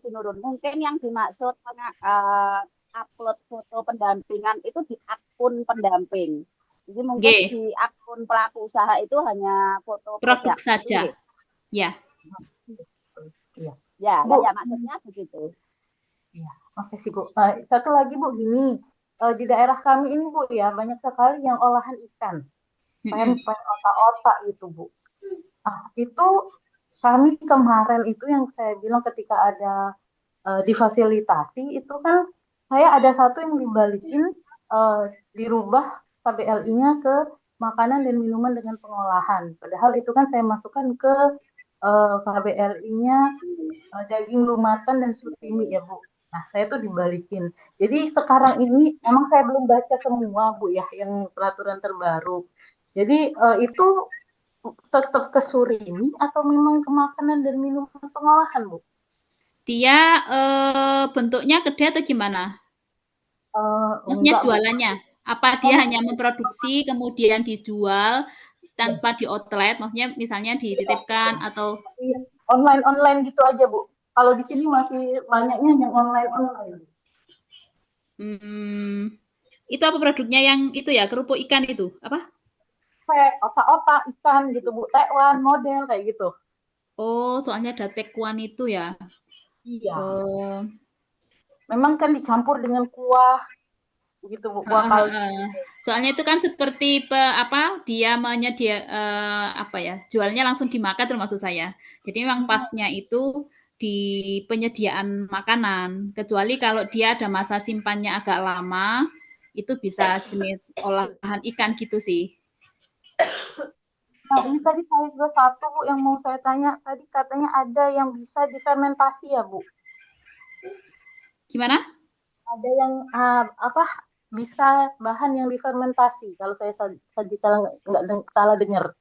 Bu Nurun, mungkin yang dimaksud upload foto pendampingan itu di akun pendamping. Jadi mungkin di akun pelaku usaha itu hanya foto produk saja. Ya. Ya, ya maksudnya begitu. Iya, oke sih Bu. Satu lagi Bu, gini, di daerah kami ini Bu ya banyak sekali yang olahan ikan, pempek, otak-otak gitu Bu. Itu kami kemarin itu yang saya bilang ketika ada difasilitasi itu kan saya ada satu yang dibalikin dirubah KBLI-nya ke makanan dan minuman dengan pengolahan. Padahal itu kan saya masukkan ke KBLI-nya daging lumatan dan surimi ya Bu. Nah, saya tuh dibalikin. Jadi sekarang ini emang saya belum baca semua Bu ya yang peraturan terbaru. Jadi itu tetap ke surimi atau memang ke makanan dan minuman pengolahan Bu? Dia bentuknya kedai atau gimana? Maksudnya jualannya? Apa dia hanya memproduksi kemudian dijual tanpa di outlet? Maksudnya misalnya dititipkan atau online gitu aja Bu. Kalau di sini masih banyaknya yang online. Itu apa produknya yang itu ya, kerupuk ikan itu? Apa? Otak-otak ikan gitu Bu, tekwan model kayak gitu. Oh, soalnya ada tekwan itu ya. Iya. Memang kan dicampur dengan kuah gitu Bu, kuah kaldu. Soalnya itu kan seperti dia menyedia apa ya, jualnya langsung dimakan termasuk saya. Jadi memang pasnya itu di penyediaan makanan. Kecuali kalau dia ada masa simpannya agak lama, itu bisa jenis olahan ikan gitu sih. Nah, ini tadi saya juga satu Bu yang mau saya tanya. Tadi katanya ada yang bisa difermentasi ya Bu? Gimana? Ada yang bisa bahan yang difermentasi. Kalau saya tadi nggak salah dengar.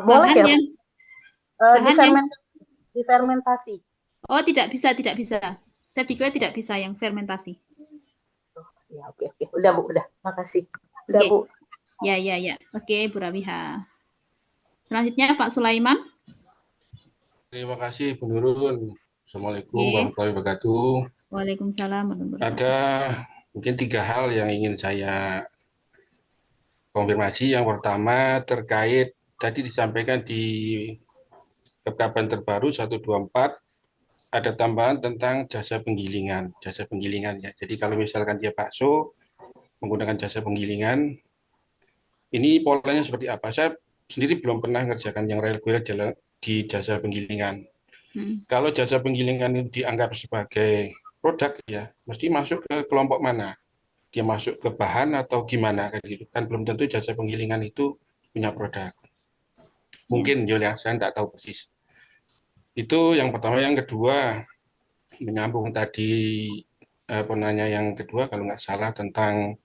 Boleh ya? Difermentasi. Oh, tidak bisa. Saya pikir tidak bisa yang fermentasi. Ya, oke. Udah Bu, udah. Makasih. Udah Bu. Ya. Oke, Bu Rawiha. Selanjutnya Pak Sulaiman. Terima kasih Bu Nurun. Assalamualaikum warahmatullahi wabarakatuh. Waalaikumsalam. Ada mungkin 3 hal yang ingin saya konfirmasi. Yang pertama terkait tadi disampaikan di Perkab terbaru 124 ada tambahan tentang jasa penggilingan ya. Jadi kalau misalkan dia bakso menggunakan jasa penggilingan, ini polanya seperti apa? Saya sendiri belum pernah ngerjakan yang reguler di jasa penggilingan. Kalau jasa penggilingan itu dianggap sebagai produk ya, mesti masuk ke kelompok mana? Dia masuk ke bahan atau gimana kan gitu. Kan belum tentu jasa penggilingan itu punya produk. Mungkin Julia, saya tidak tahu persis. Itu yang pertama. Yang kedua, menyambung tadi penanya yang kedua kalau nggak salah tentang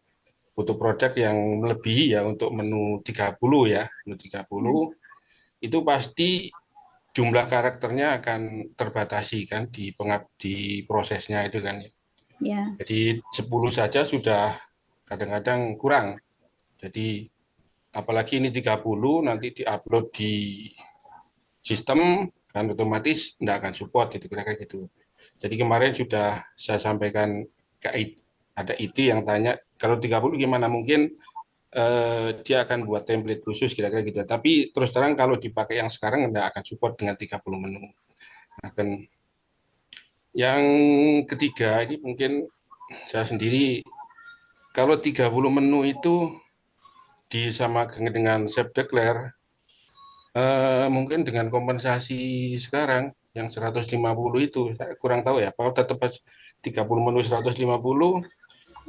foto produk yang melebihi ya untuk menu 30 ya. Menu 30 itu pasti jumlah karakternya akan terbatasi kan di prosesnya itu kan. Ya. Jadi 10 saja sudah kadang-kadang kurang. Jadi apalagi ini 30 nanti diupload di sistem kan otomatis tidak akan support itu kira-kira gitu. Jadi kemarin sudah saya sampaikan ada IT yang tanya kalau 30 gimana, mungkin dia akan buat template khusus kira-kira gitu. Tapi terus terang kalau dipakai yang sekarang tidak akan support dengan 30 menu. Nah, yang ketiga ini mungkin saya sendiri kalau 30 menu itu disamakan dengan self declare mungkin dengan kompensasi sekarang yang 150 itu saya kurang tahu ya, kalau tetap 30 menu 150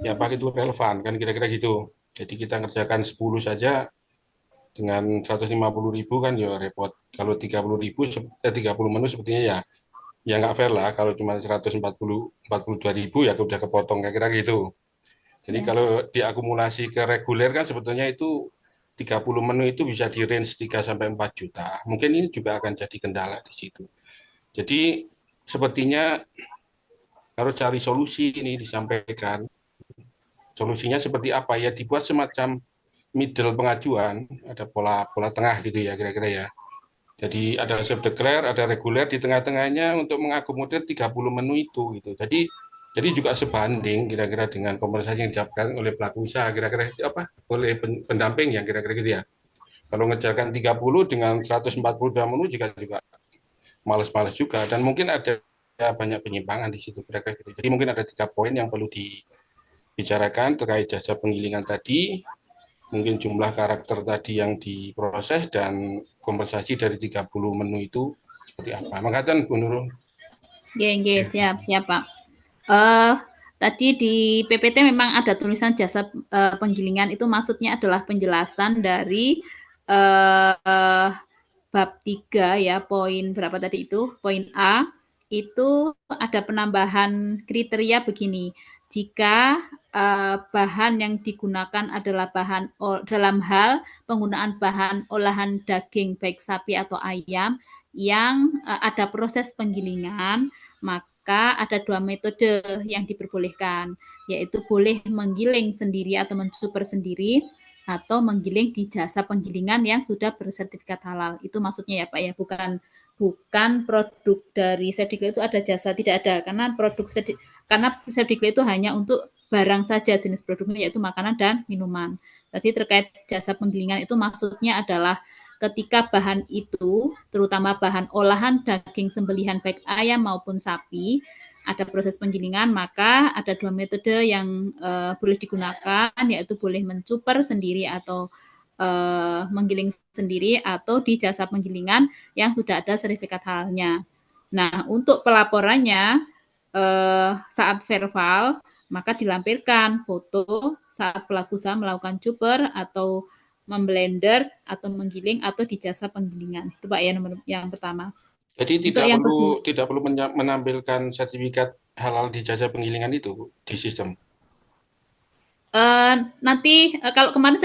ya pakai itu relevan kan kira-kira gitu. Jadi kita ngerjakan 10 saja dengan 150.000 kan ya repot. Kalau 30 menu sepertinya ya nggak fair lah. Kalau cuma 142.000 ya udah kepotong kira-kira gitu. Jadi Ya. kalau diakumulasi ke reguler kan sebetulnya itu 30 menu itu bisa di range 3 sampai 4 juta. Mungkin ini juga akan jadi kendala di situ. Jadi sepertinya harus cari solusi ini disampaikan. Solusinya seperti apa ya? Dibuat semacam middle pengajuan, ada pola tengah gitu ya kira-kira ya. Jadi ada self declare, ada reguler di tengah-tengahnya untuk mengakomodir 30 menu itu gitu. Jadi juga sebanding kira-kira dengan kompensasi yang didapatkan oleh pelaku usaha kira-kira apa? Oleh pendamping yang kira-kira gitu ya. Kalau ngejarkan 30 dengan 142 menu juga males-males juga dan mungkin ada banyak penyimpangan di situ kira-kira gitu. Jadi mungkin ada 3 poin yang perlu dibicarakan terkait jasa penggilingan tadi, mungkin jumlah karakter tadi yang diproses dan kompensasi dari 30 menu itu seperti apa. Makasih Bu Nurul. Siap Pak. Tadi di PPT memang ada tulisan jasa penggilingan, itu maksudnya adalah penjelasan dari bab 3 ya, poin berapa tadi itu? Poin A, itu ada penambahan kriteria begini. Jika bahan yang digunakan adalah bahan dalam hal penggunaan bahan olahan daging baik sapi atau ayam yang ada proses penggilingan, maka ada 2 metode yang diperbolehkan, yaitu boleh menggiling sendiri atau mensuper sendiri, atau menggiling di jasa penggilingan yang sudah bersertifikat halal. Itu maksudnya ya Pak ya, bukan produk dari Safdiklat itu ada jasa, tidak ada, karena Safdiklat itu hanya untuk barang saja jenis produknya, yaitu makanan dan minuman. Tadi terkait jasa penggilingan itu maksudnya adalah ketika bahan itu, terutama bahan olahan daging sembelihan baik ayam maupun sapi, ada proses penggilingan, maka ada 2 metode yang boleh digunakan, yaitu boleh mencuper sendiri atau menggiling sendiri, atau di jasa penggilingan yang sudah ada sertifikat halalnya. Nah, untuk pelaporannya saat verbal, maka dilampirkan foto saat pelaku usaha melakukan cuper atau memblender atau menggiling atau di jasa penggilingan. Itu Pak ya, nomor yang pertama. Jadi Untuk yang kedua, tidak perlu menampilkan sertifikat halal di jasa penggilingan itu di sistem. Nanti kalau kemarin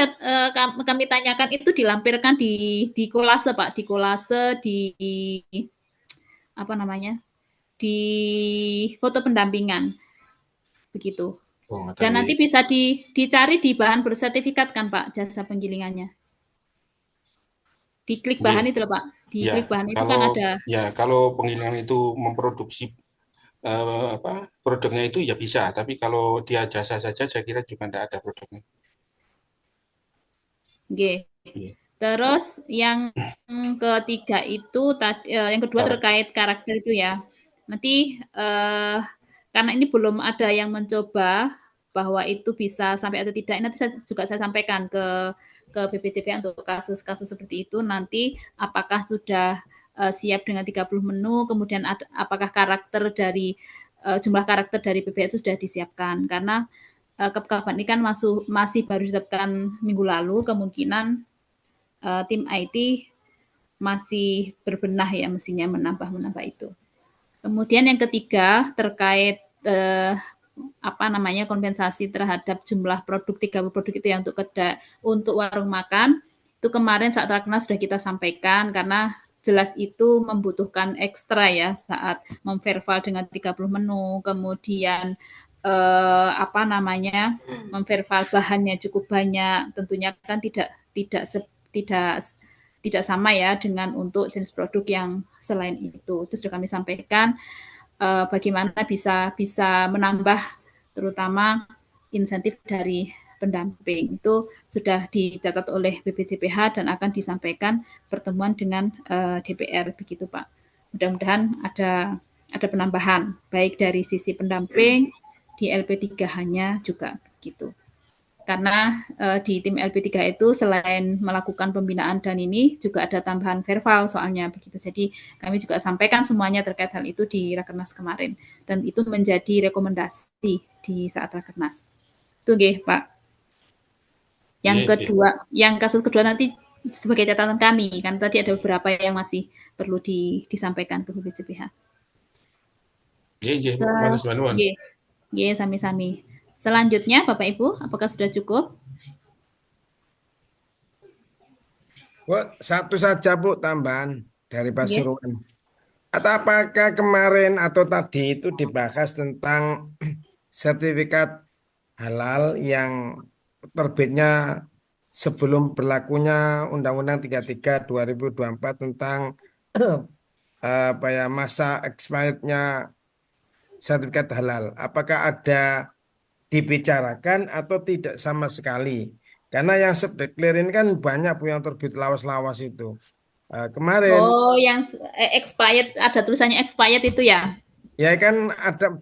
kami tanyakan itu dilampirkan di kolase Pak, di kolase di apa namanya, di foto pendampingan begitu. Dan nanti bisa dicari di bahan bersertifikat kan Pak, jasa penggilingannya. Diklik bahan itu loh Pak, diklik bahan itu kan ada. Ya, kalau penggilingan itu memproduksi produknya itu ya bisa, tapi kalau dia jasa saja saya kira juga tidak ada produknya. Oke. Terus yang ketiga itu yang kedua terkait karakter itu ya. Nanti karena ini belum ada yang mencoba bahwa itu bisa sampai atau tidak, nanti saya sampaikan ke BPJP untuk kasus-kasus seperti itu, nanti apakah sudah siap dengan 30 menu, kemudian apakah karakter dari jumlah karakter dari PPH itu sudah disiapkan, karena kapan ini kan masih baru ditetapkan minggu lalu, kemungkinan tim IT masih berbenah ya, mestinya menambah itu. Kemudian yang ketiga terkait kompensasi terhadap jumlah produk 30 produk itu ya untuk warung makan. Itu kemarin saat Rakernas sudah kita sampaikan, karena jelas itu membutuhkan ekstra ya saat memverval dengan 30 menu, kemudian memverval bahannya cukup banyak, tentunya kan tidak sama ya dengan untuk jenis produk yang selain itu. Itu sudah kami sampaikan bagaimana bisa menambah terutama insentif dari pendamping. Itu sudah dicatat oleh BPJPH dan akan disampaikan pertemuan dengan DPR begitu Pak. Mudah-mudahan ada penambahan baik dari sisi pendamping di LP3H-nya juga begitu. Karena di tim LP3 itu selain melakukan pembinaan dan ini juga ada tambahan verbal soalnya begitu. Jadi kami juga sampaikan semuanya terkait hal itu di Rakernas kemarin, dan itu menjadi rekomendasi di saat Rakernas. Itu nggih, Pak. Yang Iya, iya. kedua, yang kasus kedua nanti sebagai catatan kami, kan tadi ada beberapa yang masih perlu disampaikan ke BPJPH. Iya, iya. Se Manusia. Ye, ye, sami-sami. Selanjutnya, Bapak Ibu, apakah sudah cukup? Satu saja Bu tambahan dari Pak Ye. Surwan. Atau apakah kemarin atau tadi itu dibahas tentang sertifikat halal yang terbitnya sebelum berlakunya Undang-Undang 33 2024 tentang apa ya masa expirednya sertifikat halal. Apakah ada dibicarakan atau tidak sama sekali? Karena yang subdeklir ini kan banyak Bu yang terbit lawas-lawas itu. Kemarin Oh, yang expired, ada tulisannya expired itu ya? ya kan ada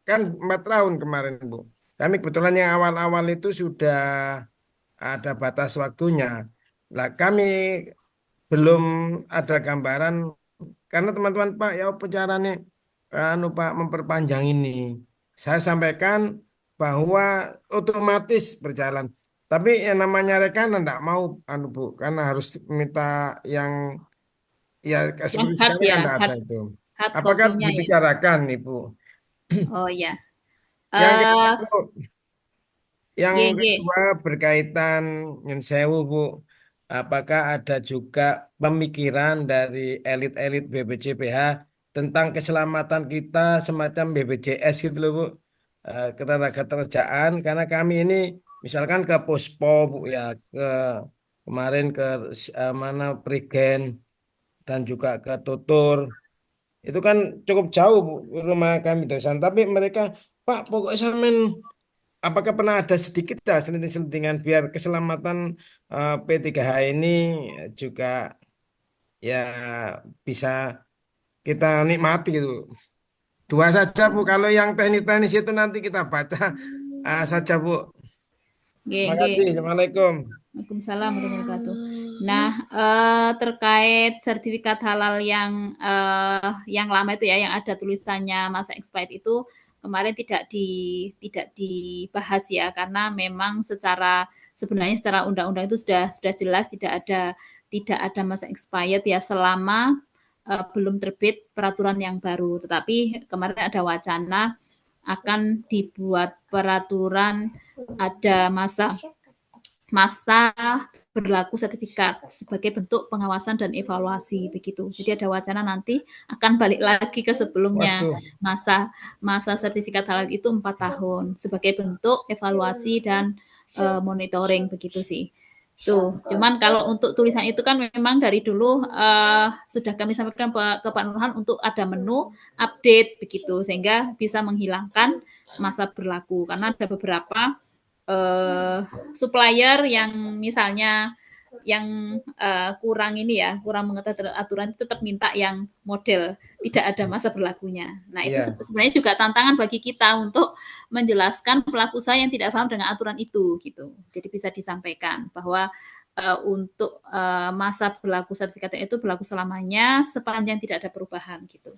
kan 4 tahun kemarin Bu. Kami kebetulan yang awal-awal itu sudah ada batas waktunya. Lah kami belum ada gambaran karena teman-teman Pak ya apa caranya anu Pak memperpanjang ini. Saya sampaikan bahwa otomatis berjalan. Tapi yang namanya rekanan enggak mau anu Bu karena harus minta yang ya Yang seperti hard sekarang kan ya, enggak ada itu. hard Apakah copy-nya ya. dibicarakan Ibu? Oh ya. Yang kedua Eh, Bu, yang GG. kedua berkaitan Nyun Sewu, Bu. Apakah ada juga pemikiran dari elit-elit BPJPH tentang keselamatan kita semacam BPJS gitu loh, Bu. Ketenagakerjaan karena kami ini misalkan ke Puspo, Bu ya, ke kemarin ke mana Prigen dan juga ke Tutur. Itu kan cukup jauh, Bu, rumah kami dari sana. Tapi mereka, Pak, pokoknya sampean apakah pernah ada sedikit dah selenting-selentingan biar keselamatan P3H ini juga ya bisa kita nikmati gitu. Dua saja Bu, kalau yang teknis-teknis itu nanti kita baca saja Bu. Terima GG. kasih. Assalamualaikum. Waalaikumsalam warahmatullahi wabarakatuh. Nah, terkait sertifikat halal yang lama itu ya, yang ada tulisannya masa expired itu kemarin tidak dibahas ya, karena memang sebenarnya secara undang-undang itu sudah jelas tidak ada masa expired ya selama belum terbit peraturan yang baru. Tetapi kemarin ada wacana akan dibuat peraturan ada masa berlaku sertifikat sebagai bentuk pengawasan dan evaluasi begitu. Jadi ada wacana nanti akan balik lagi ke sebelumnya. Waduh. Masa sertifikat halal itu 4 tahun sebagai bentuk evaluasi dan monitoring begitu sih. Tuh, cuman kalau untuk tulisan itu kan memang dari dulu sudah kami sampaikan ke Pak Nurhan untuk ada menu update begitu sehingga bisa menghilangkan masa berlaku karena ada beberapa supplier yang misalnya yang kurang mengetahui aturan itu tetap minta yang model tidak ada masa berlakunya. Nah, itu sebenarnya juga tantangan bagi kita untuk menjelaskan pelaku usaha yang tidak paham dengan aturan itu gitu. Jadi bisa disampaikan bahwa untuk masa berlaku sertifikat itu berlaku selamanya sepanjang tidak ada perubahan gitu.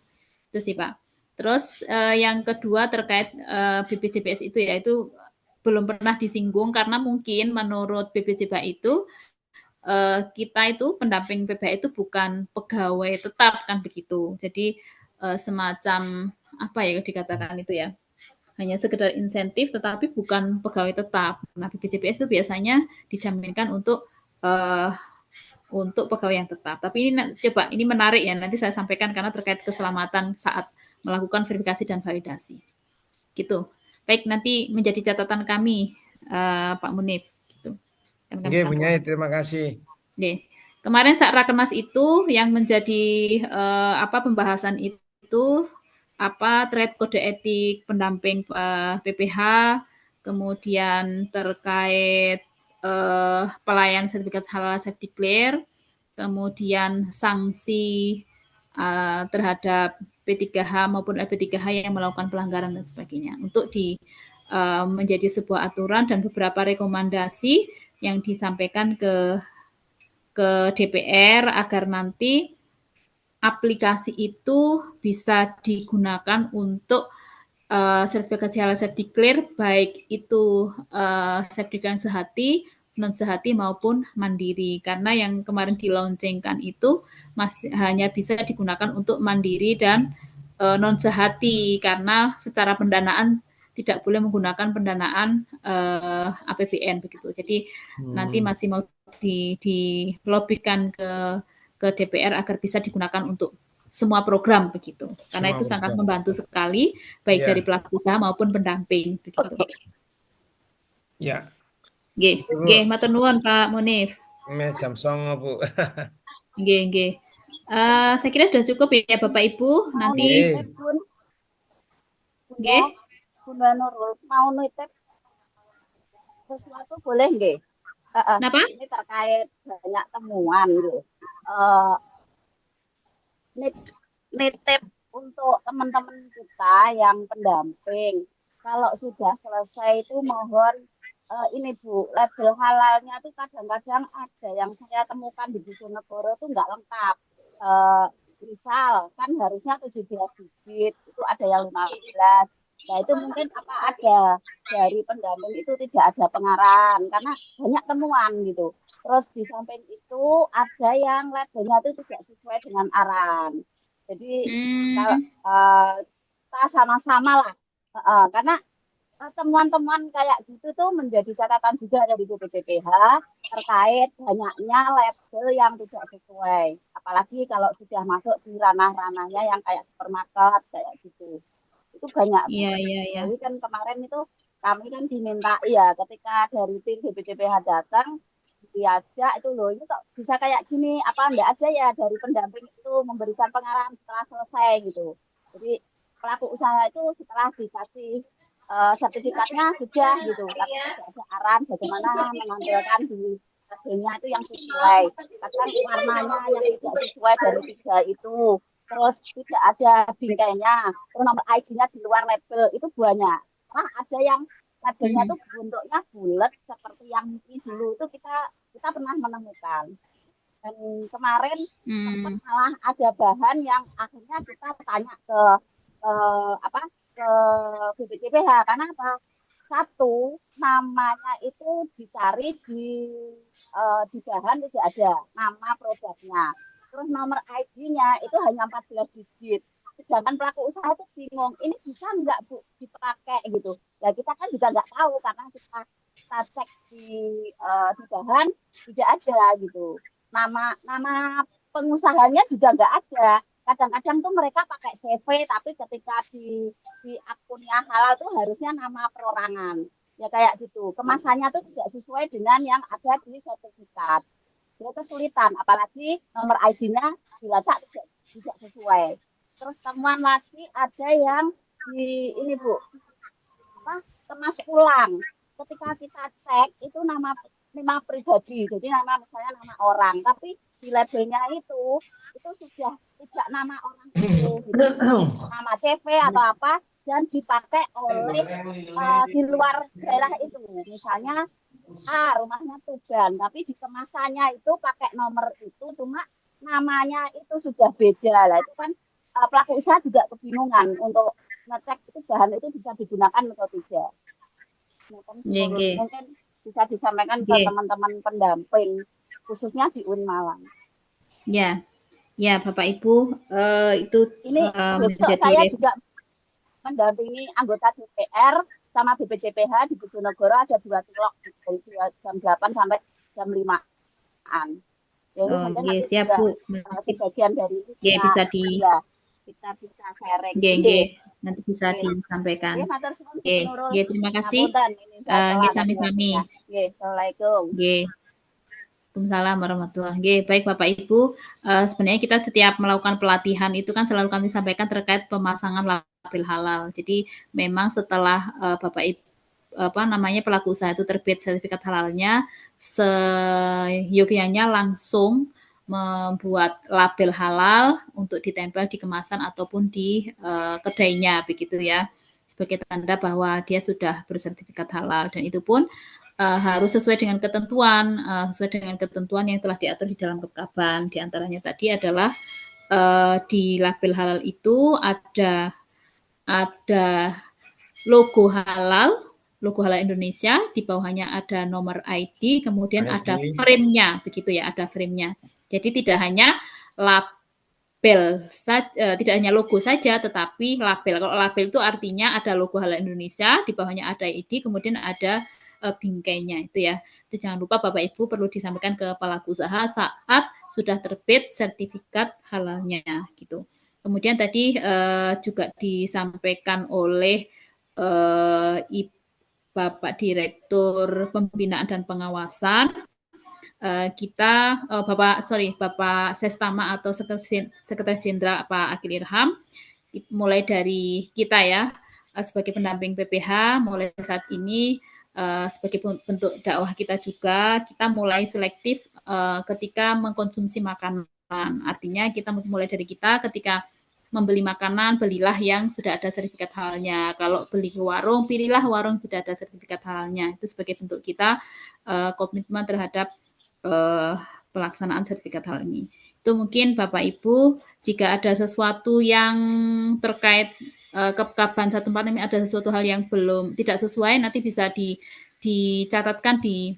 Itu sih Pak. Terus yang kedua terkait BPJPS itu yaitu belum pernah disinggung karena mungkin menurut BPJPH itu kita itu pendamping PBH itu bukan pegawai tetap kan begitu. Jadi semacam apa ya dikatakan itu ya, hanya sekedar insentif tetapi bukan pegawai tetap. Nah BPJPS itu biasanya dijaminkan untuk pegawai yang tetap. Tapi ini menarik ya, nanti saya sampaikan karena terkait keselamatan saat melakukan verifikasi dan validasi. Gitu. Baik, nanti menjadi catatan kami, Pak Munif. Gitu. Oke, Bu Nyai, terima kasih. Nih, kemarin saat Rakernas itu yang menjadi pembahasan itu terkait kode etik pendamping PPH, kemudian terkait pelayan sertifikat halal safety clear, kemudian sanksi terhadap P3H maupun LP3H yang melakukan pelanggaran dan sebagainya untuk menjadi sebuah aturan dan beberapa rekomendasi yang disampaikan ke DPR agar nanti aplikasi itu bisa digunakan untuk sertifikasi halal safety clear baik itu sertifikat sehati non sehati maupun mandiri. Karena yang kemarin diloncengkan itu masih hanya bisa digunakan untuk mandiri dan non sehati, karena secara pendanaan tidak boleh menggunakan pendanaan APBN begitu. Jadi nanti masih mau dilobikan ke DPR agar bisa digunakan untuk semua program begitu. Karena Semua itu sangat program. membantu sekali baik Ya. dari pelaku usaha maupun pendamping begitu. Ya, Nggih, Bu. nggih, matur nuwun Pak Munif. Jam 09.00, Bu. Nggih, nggih. Saya kira sudah cukup ya Bapak Ibu. Mau Nanti nitip Bun, nggih. Bunda Nurul, mau nitip sesuatu boleh nggih? Napa? Ini terkait banyak temuan gitu. Nitip untuk teman-teman kita yang pendamping, kalau sudah selesai itu mohon ini Bu, label halalnya tuh kadang-kadang ada yang saya temukan di Bojonegoro tuh nggak lengkap. Misal kan harusnya 17 digit, itu ada yang 15. Nah itu mungkin apa ada dari pendamping itu tidak ada pengarahan karena banyak temuan gitu. Terus di samping itu ada yang labelnya itu tidak sesuai dengan arahan. Jadi kalau kita sama-sama lah, karena temuan-temuan kayak gitu tuh menjadi catatan juga dari BPJPH terkait banyaknya label yang tidak sesuai. Apalagi kalau sudah masuk di ranah-ranahnya yang kayak supermarket kayak gitu. Itu banyak. Iya, iya, iya. Jadi kan kemarin itu kami kan diminta ya ketika dari tim BPJPH datang diajak itu loh ini kok bisa kayak gini apa enggak ada ya dari pendamping itu memberikan pengarahan setelah selesai gitu. Jadi pelaku usaha itu setelah dikasih sertifikatnya sudah gitu, tapi tidak ada arahan bagaimana menampilkan di labelnya itu yang sesuai. Kadang warnanya yang tidak sesuai dari 3 itu, terus tidak ada bingkainya, terus nomor ID-nya di luar label itu banyak. Nah ada yang labelnya itu bentuknya bulat seperti yang dulu itu kita pernah menemukan. Dan kemarin sempat malah ada bahan yang akhirnya kita tanya ke ke BPJPH karena apa? Satu, namanya itu dicari di bahan tidak ada nama produknya. Terus nomor ID-nya itu hanya 14 digit. Sedangkan pelaku usaha itu bingung, ini bisa nggak Bu dipakai gitu. Ya kita kan juga nggak tahu karena kita cek di bahan tidak ada gitu. Nama pengusahanya juga nggak ada. Kadang-kadang tuh mereka pakai CV tapi ketika di akunnya halal tuh harusnya nama perorangan ya kayak gitu, kemasannya tuh tidak sesuai dengan yang ada di sertifikat, dia kesulitan apalagi nomor ID-nya dilacak tidak sesuai. Terus temuan lagi ada yang di ini Bu kemas ulang, ketika kita cek itu nama pribadi, jadi misalnya nama orang, tapi di labelnya itu sudah tidak nama orang itu, nama CV atau apa dan dipakai oleh di luar daerah itu, misalnya rumahnya Tuban, tapi di kemasannya itu pakai nomor itu, cuma namanya itu sudah beda lah, itu kan pelaku usaha juga kebingungan untuk ngecek itu bahan itu bisa digunakan atau tidak. Mungkin bisa disampaikan ke teman-teman pendamping khususnya di UIN Malang. Ya, ya Bapak Ibu, itu ini besok saya juga mendampingi anggota DPR sama BPJPH di Bojonegoro, ada 2 tilok dari jam 8 sampai jam 5-an. Jadi siap Bu. Sebagian dari itu bisa kita bisa sharing. Nanti bisa disampaikan. Nurul, terima kasih. Sami-sami. Assalamualaikum. Waalaikumsalam warahmatullahi wabarakatuh. Baik Bapak Ibu, sebenarnya kita setiap melakukan pelatihan itu kan selalu kami sampaikan terkait pemasangan label halal. Jadi memang setelah Bapak Ibu pelaku usaha itu terbit sertifikat halalnya, seyogyanya langsung membuat label halal untuk ditempel di kemasan ataupun di kedainya begitu ya, sebagai tanda bahwa dia sudah bersertifikat halal, dan itu pun harus sesuai dengan ketentuan yang telah diatur di dalam Kepkaban. Di antaranya tadi adalah di label halal itu ada logo halal, logo Halal Indonesia, di bawahnya ada nomor ID, kemudian ada ID. frame-nya, begitu ya, ada frame-nya. Jadi tidak hanya label saja, tidak hanya logo saja, tetapi label. Kalau label itu artinya ada logo Halal Indonesia, di bawahnya ada ID, kemudian ada bingkainya itu ya. Itu jangan lupa Bapak Ibu perlu disampaikan ke pelaku usaha saat sudah terbit sertifikat halalnya gitu. Kemudian tadi juga disampaikan oleh Bapak Direktur Pembinaan dan Pengawasan kita Bapak Sestama atau Sekretaris Jenderal Pak Akil Irham, mulai dari kita ya sebagai pendamping PPH mulai saat ini sebagai bentuk dakwah kita juga, kita mulai selektif ketika mengkonsumsi makanan. Artinya kita mulai dari kita ketika membeli makanan, belilah yang sudah ada sertifikat halalnya. Kalau beli ke warung, pilihlah warung sudah ada sertifikat halalnya. Itu sebagai bentuk kita komitmen terhadap pelaksanaan sertifikat halal ini. Itu mungkin Bapak Ibu, jika ada sesuatu yang terkait Kepkaban 14 ini ada sesuatu hal yang belum tidak sesuai, nanti bisa dicatatkan di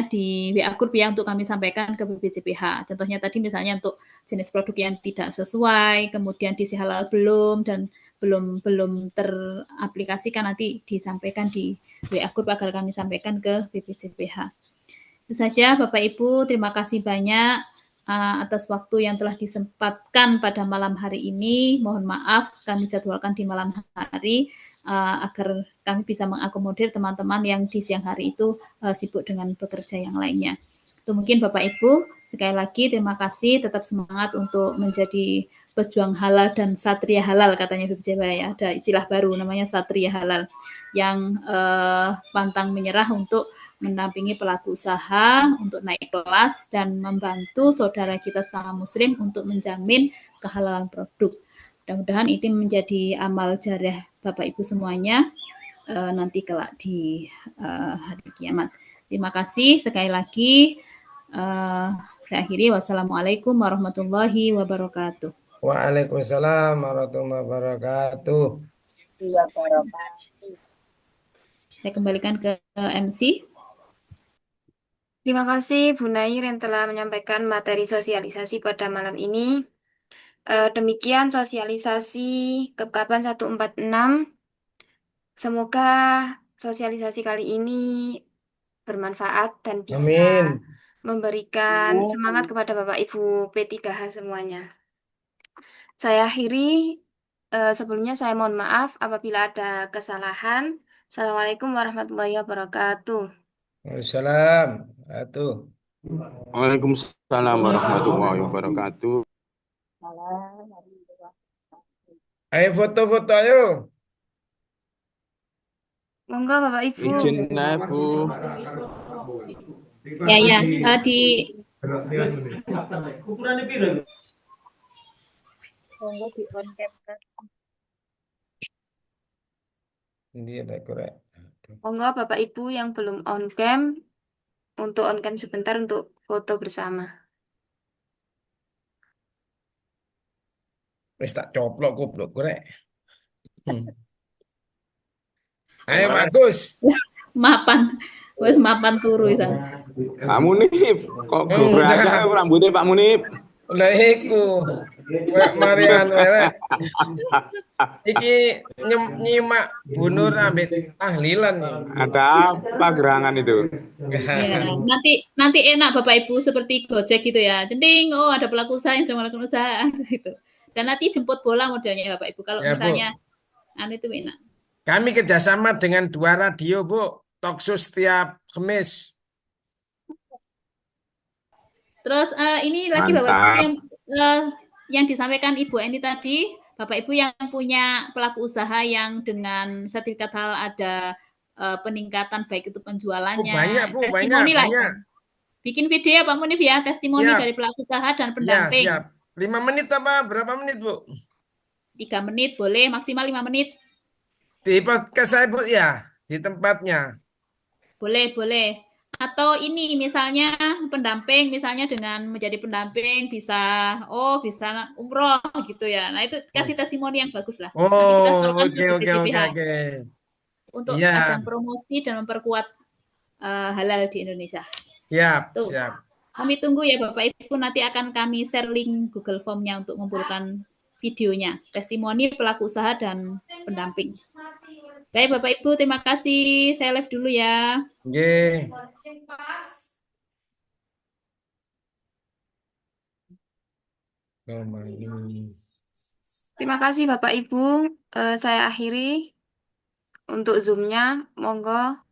di WA Group ya untuk kami sampaikan ke BPJPH. Contohnya tadi misalnya untuk jenis produk yang tidak sesuai, kemudian diisi halal belum dan belum teraplikasikan, nanti disampaikan di WA Group agar kami sampaikan ke BPJPH. Itu saja Bapak Ibu, terima kasih banyak atas waktu yang telah disempatkan pada malam hari ini. Mohon maaf kami jadwalkan di malam hari agar kami bisa mengakomodir teman-teman yang di siang hari itu sibuk dengan bekerja yang lainnya. Itu mungkin Bapak Ibu, sekali lagi terima kasih, tetap semangat untuk menjadi pejuang halal dan satria halal katanya BPJPH ya. Ada istilah baru namanya satria halal yang pantang menyerah untuk mendampingi pelaku usaha untuk naik kelas dan membantu saudara kita sesama muslim untuk menjamin kehalalan produk. Mudah-mudahan itu menjadi amal jariah Bapak Ibu semuanya nanti kelak di hari kiamat. Terima kasih sekali lagi. Saya akhiri, wassalamualaikum warahmatullahi wabarakatuh. Waalaikumsalam warahmatullahi wabarakatuh. Saya kembalikan ke MC. Terima kasih Bu Nair yang telah menyampaikan materi sosialisasi pada malam ini. Demikian sosialisasi Kepkaban 146. Semoga sosialisasi kali ini bermanfaat dan bisa Amin. memberikan semangat kepada Bapak Ibu P3H semuanya. Saya akhiri, sebelumnya saya mohon maaf apabila ada kesalahan. Assalamualaikum warahmatullahi wabarakatuh. Waalaikumsalam. Waalaikumsalam warahmatullahi wabarakatuh. Ayo foto-foto ayo. Monggo Bapak Ibu. Izin Bu. Ya, di Monggo di on cam kan. Ini ada korek. Monggo Bapak Ibu yang belum on cam untuk on cam sebentar untuk foto bersama. Wis tak coplok goblok korek. Ayo bagus. mapan turu itu. Pak Munib, kok gebrakan rambutnya Pak Munib? Lah iku. Marian welek. Iki nyimak bunur ambek tahlilan nih. Ada apa gerangan itu? Ya, nanti enak Bapak Ibu seperti Gojek gitu ya. Jending, oh ada pelaku usaha yang sedang melakukan usaha gitu. Dan nanti jemput bola modelnya Bapak Ibu. Kalau Ya, misalnya itu enak. Kami kerjasama dengan 2 radio, Bu. Talkshow setiap Kamis. Terus ini lagi Mantap. Bapak Ibu yang disampaikan Ibu Eni tadi, Bapak Ibu yang punya pelaku usaha yang dengan sertifikat halal ada peningkatan baik itu penjualannya, banyak, Bu, testimoni lah. banyak. Bikin video Pak Munif ya, testimoni Siap. dari pelaku usaha dan Ya, pendamping. siap. 5 menit apa? Berapa menit, Bu? 3 menit boleh, maksimal 5 menit. Di podcast saya, Bu, ya. Di tempatnya. Boleh. Atau ini misalnya pendamping, misalnya dengan menjadi pendamping bisa umroh gitu ya. Nah itu kasih testimoni yang bagus lah. Nanti kita Oh, setorkan ke oke. BPJPH. untuk Iya, ajang promosi dan memperkuat halal di Indonesia. siap, Tuh, siap. kami tunggu ya Bapak Ibu, nanti akan kami share link Google Form-nya untuk mengumpulkan videonya, testimoni pelaku usaha dan pendamping. Baik Bapak Ibu, terima kasih. Saya live dulu ya. Nggih. Terima kasih Bapak Ibu. Saya akhiri untuk Zoom-nya. Monggo